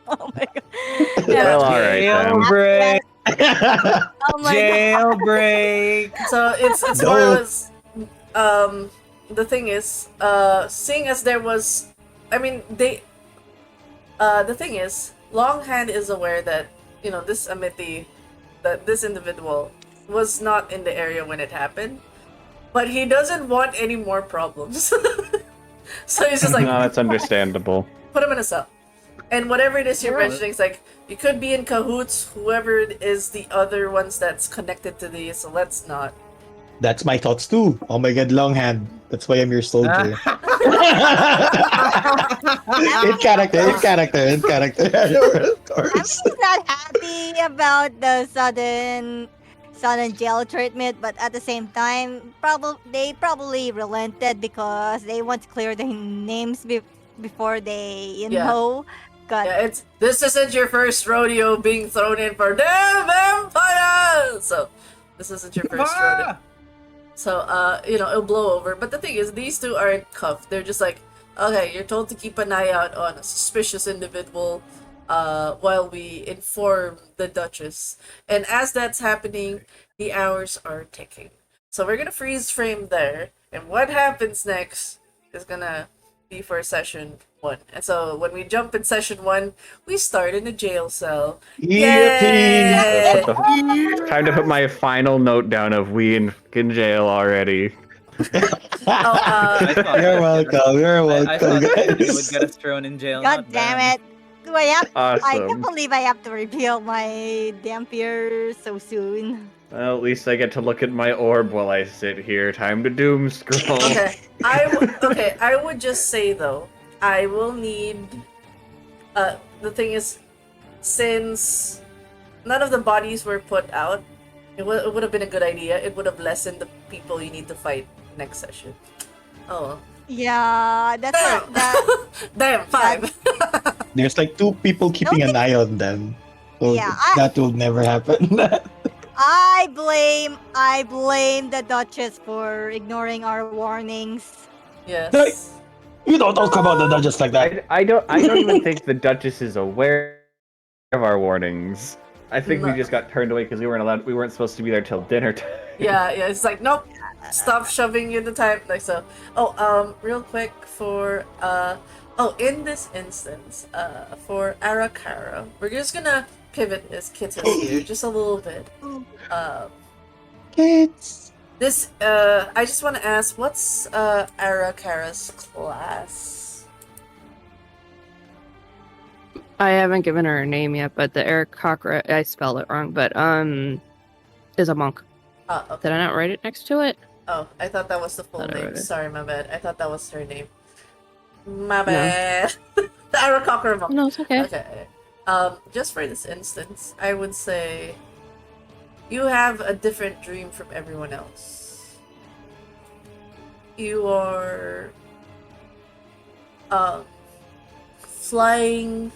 Oh my god. Well, all right then. Jailbreak! Oh my god. Jailbreak! So it's more or less the thing is seeing as there was, I mean they the thing is Longhand is aware that this Amity, that this individual was not in the area when it happened, but he doesn't want any more problems. So he's just like, No, that's understandable. put him in a cell. And whatever it is you're Right. mentioning, it's like, you could be in cahoots, whoever it is the other ones that's connected to these, so let's not. That's my thoughts too. Oh my god, Longhand. That's why I'm your soldier. in character. Of course. I'm not happy about the sudden jail treatment, but at the same time, they probably relented because they want to clear their names before they, got. Yeah, this isn't your first rodeo being thrown in for damn vampires! So, this isn't your first rodeo. So, it'll blow over. But the thing is, these two aren't cuffed. They're just like, okay, you're told to keep an eye out on a suspicious individual while we inform the Duchess. And as that's happening, the hours are ticking. So we're gonna freeze frame there. And what happens next is gonna be for session 1. And so when we jump in session 1, we start in a jail cell. Yay! Time to put my final note down of we in jail already. You're welcome. I thought guys. it would get us thrown in jail. God not damn them. it! Do I have? I Awesome. can't believe I have to reveal my Dampier so soon. Well, at least I get to look at my orb while I sit here. Time to doom scroll. Okay, I would just say though, I will need. The thing is, since none of the bodies were put out, it would have been a good idea. It would have lessened the people you need to fight next session. Oh, Yeah, that's what that. damn 5. There's like 2 people keeping an eye on them. So Yeah, that will never happen. I blame the Duchess for ignoring our warnings. Yes. You don't talk about the Duchess like that. I don't even think the Duchess is aware of our warnings. I think we No. just got turned away because we weren't supposed to be there till dinner time. Yeah, it's like nope. Stop shoving you the time like so. Real quick for in this instance, for Arakara, we're just gonna pivot this kitten here just a little bit. Kids. This I just want to ask, what's Arakara's class? I haven't given her a name yet, but the Eric Cochran, I spelled it wrong, but is a monk. Okay. Did I not write it next to it? Oh, I thought that was the full Thought I name. wrote it. Sorry, my bad. I thought that was her name. My bad. The Arakara monk. No, it's okay. Okay. Just for this instance, I would say you have a different dream from everyone else. You are flying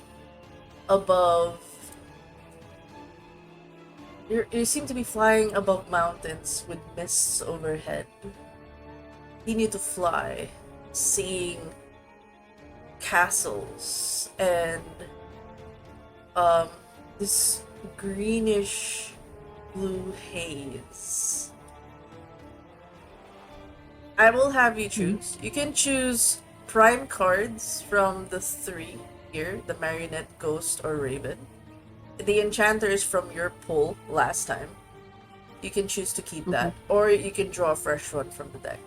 above. You seem to be flying above mountains with mists overhead. You need to fly, seeing castles and this greenish blue haze. I will have you choose. You can choose prime cards from the 3 here, the marionette, ghost, or raven. The enchanter is from your pull last time. You can choose to keep that, or you can draw a fresh one from the deck.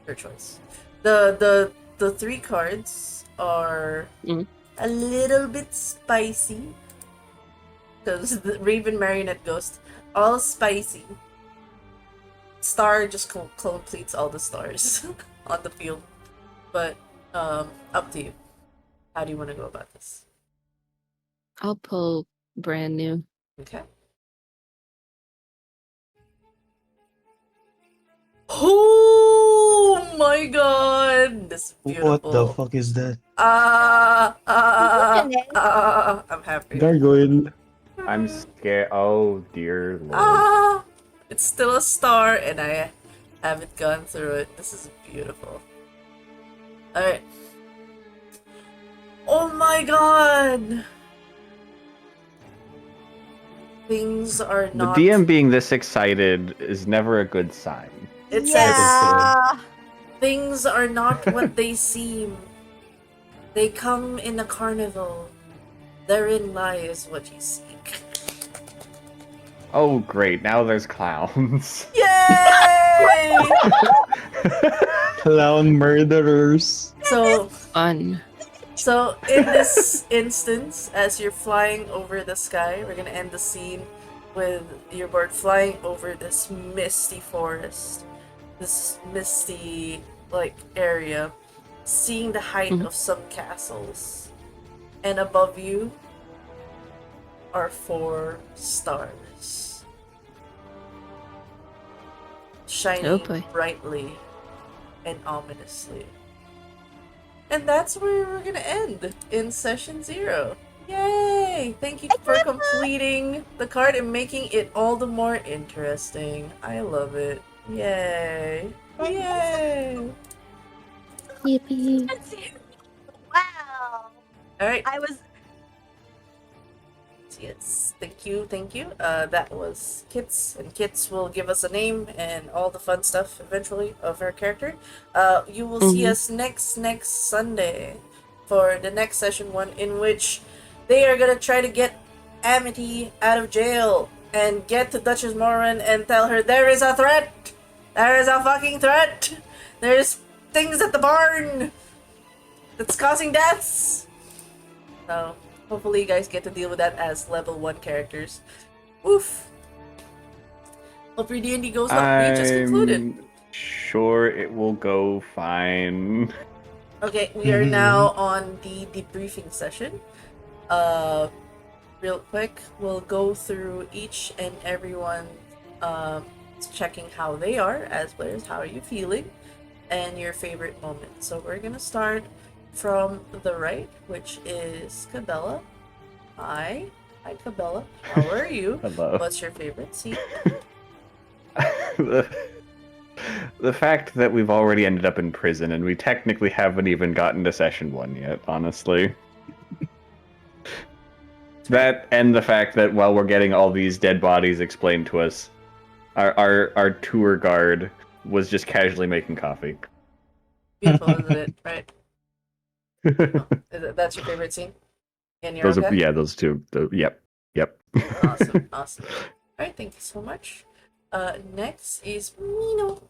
Your choice. The 3 cards are a little bit spicy. Because the Raven, Marionette, Ghost, all spicy. Star just completes all the stars on the field. But, up to you. How do you want to go about this? I'll pull brand new. Okay. Oh my god! This is What the beautiful. fuck is that? I'm happy. Gargoyle. I'm scared. Oh dear lord. It's still a star, and I haven't gone through it. This is beautiful. Alright. Oh my god! Things are The not. DM being this excited is never a good sign. It says Yeah. things are not what they seem. They come in a carnival. Therein lies what you seek. Oh great, now there's clowns. Yay! Clown murderers. So Fun. in this instance, as you're flying over the sky, we're gonna end the scene with your bird flying over this misty forest, this misty area, seeing the height of some castles, and above you are 4 stars, shining Oh boy. brightly and ominously. And that's where we're gonna end in session 0. Yay! Thank you for completing the card and making it all the more interesting. I love it. Yay! Yay! Yippee. Wow. Alright, I was yes. Thank you. That was Kits, and Kits will give us a name and all the fun stuff eventually of her character. You will see us next Sunday for the next session 1, in which they are gonna try to get Amity out of jail and get to Duchess Moran and tell her there is a threat. There is a fucking threat. There's things at the barn that's causing deaths. So hopefully you guys get to deal with that as level 1 characters. Oof. Hope your D&D goes well. We just concluded. I'm sure it will go fine. Okay, we are now on the debriefing session. Real quick, we'll go through each and everyone, checking how they are as players, how are you feeling, and your favorite moment. So we're gonna start from the right, which is Cabela. Hi, Cabela. How are you? Hello. What's your favorite scene? The fact that we've already ended up in prison and we technically haven't even gotten to session 1 yet, honestly. That and the fact that while we're getting all these dead bodies explained to us, our tour guard was just casually making coffee. Beautiful, isn't it? Right. That's your favorite scene? And you're Those are okay? those two. Yep. Awesome. Alright, thank you so much. Next is Mino.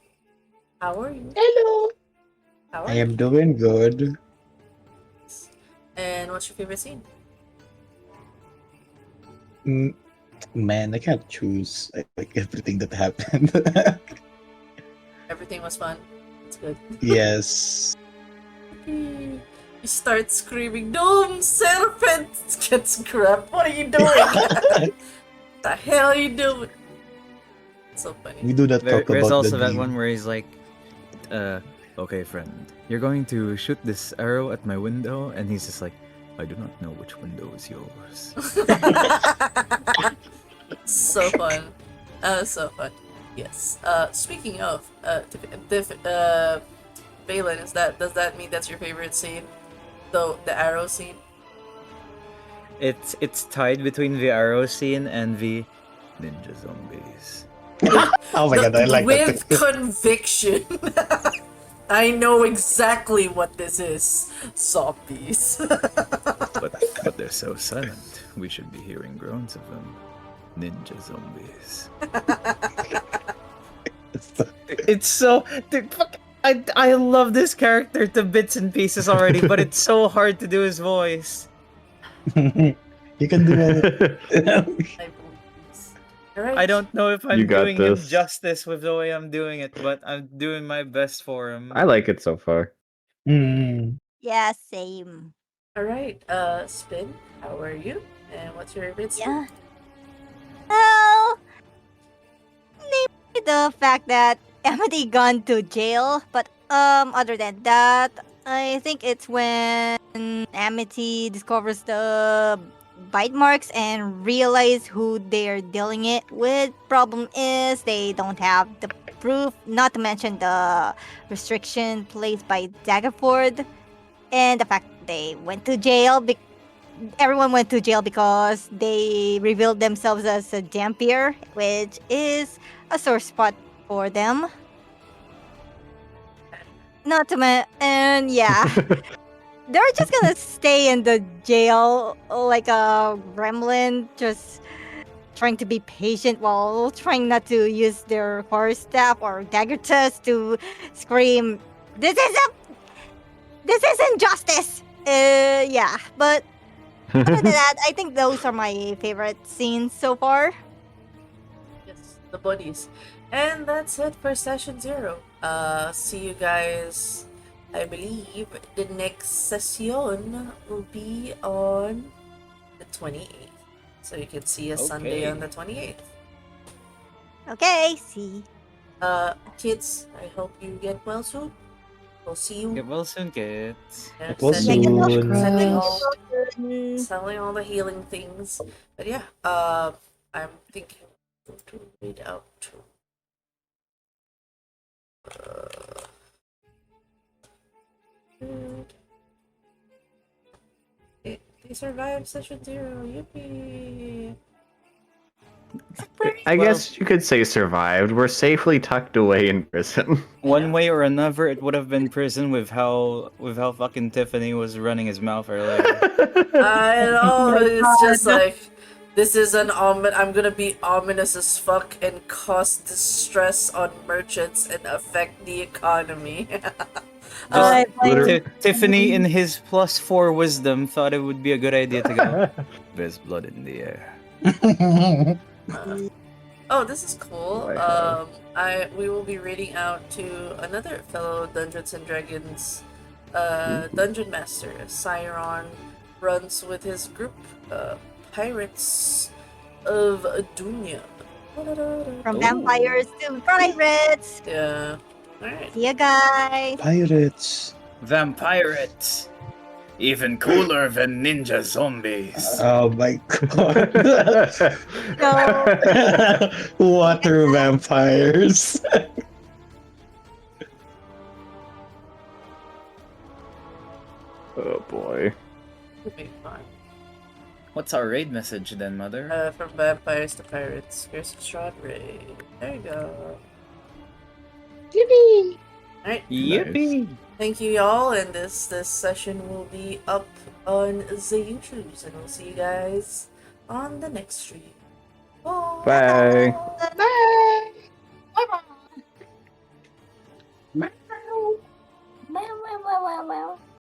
How are you? Hello. How are I you? am doing good. And what's your favorite scene? Man, I can't choose like everything that happened. Everything was fun. It's good. Yes. You start screaming, Doom Serpent gets grabbed. What are you doing? What the hell are you doing? So funny. We do not talk There's about also the that dream. one where he's like, okay, friend, you're going to shoot this arrow at my window, and he's just like, I do not know which window is yours. So fun. So fun. Yes. Speaking of, Balin, does that mean that's your favorite scene? Though the arrow scene? It's tied between the arrow scene and the ninja zombies. Oh my god, I like with that. conviction. I know exactly what this is. Zombies. But they're so silent. We should be hearing groans of them. Ninja zombies. It's so... Dude, fuck, I love this character to bits and pieces already, but it's so hard to do his voice. You can do it. I believe this. Alright. I don't know if You I'm got doing him this. justice with the way I'm doing it, but I'm doing my best for him. I like it so far. yeah, same. Alright, Spin, how are you? And what's your favorite scene? Yeah. Oh, maybe the fact that Amity gone to jail, but Other than that, I think it's when Amity discovers the bite marks and realize who they're dealing it with. Problem is they don't have the proof, not to mention the restriction placed by Daggerford and the fact they went to jail. Everyone went to jail because they revealed themselves as a Dampier, which is a sore spot for them. Not to mention, and yeah, they're just gonna stay in the jail like a gremlin, just trying to be patient while trying not to use their horror staff or dagger test to scream, this is injustice!" Yeah, but other than that, I think those are my favorite scenes so far. Yes, the buddies. And that's it for session 0. See you guys. I believe the next session will be on the 28th. So you can see us Sunday on the 28th. Okay, see. Kids, I hope you get well soon. We'll see you. Get well soon, kids. Yeah, Get well sending, soon. sending all Mm, selling all the healing things. But yeah, I'm thinking to read out. They survived session 0. Yippee! I guess you could say survived. We're safely tucked away in prison. One way or another, it would have been prison with how fucking Tiffany was running his mouth earlier. I know, it's just like, this is an I'm gonna be ominous as fuck and cause distress on merchants and affect the economy. Tiffany, in his +4 wisdom, thought it would be a good idea to go. There's blood in the air. Oh, this is cool. Oh my We will be reading out to another fellow Dungeons and Dragons dungeon master. Siron runs with his group, Pirates of Dunya. From vampires to pirates. Yeah. Alright. See ya, guys. Pirates. Vampirates! Even cooler than ninja zombies. Oh my god. So, Water vampires. Oh boy. It'll be fun. What's our raid message then, Mother? From vampires to pirates. Here's a STRAHD raid. There you go. Yippee! Alright. Yippee! Thank you, y'all, and this session will be up on the YouTubes, and we'll see you guys on the next stream. Bye. Bye. Bye! Meow, meow, meow, meow, meow.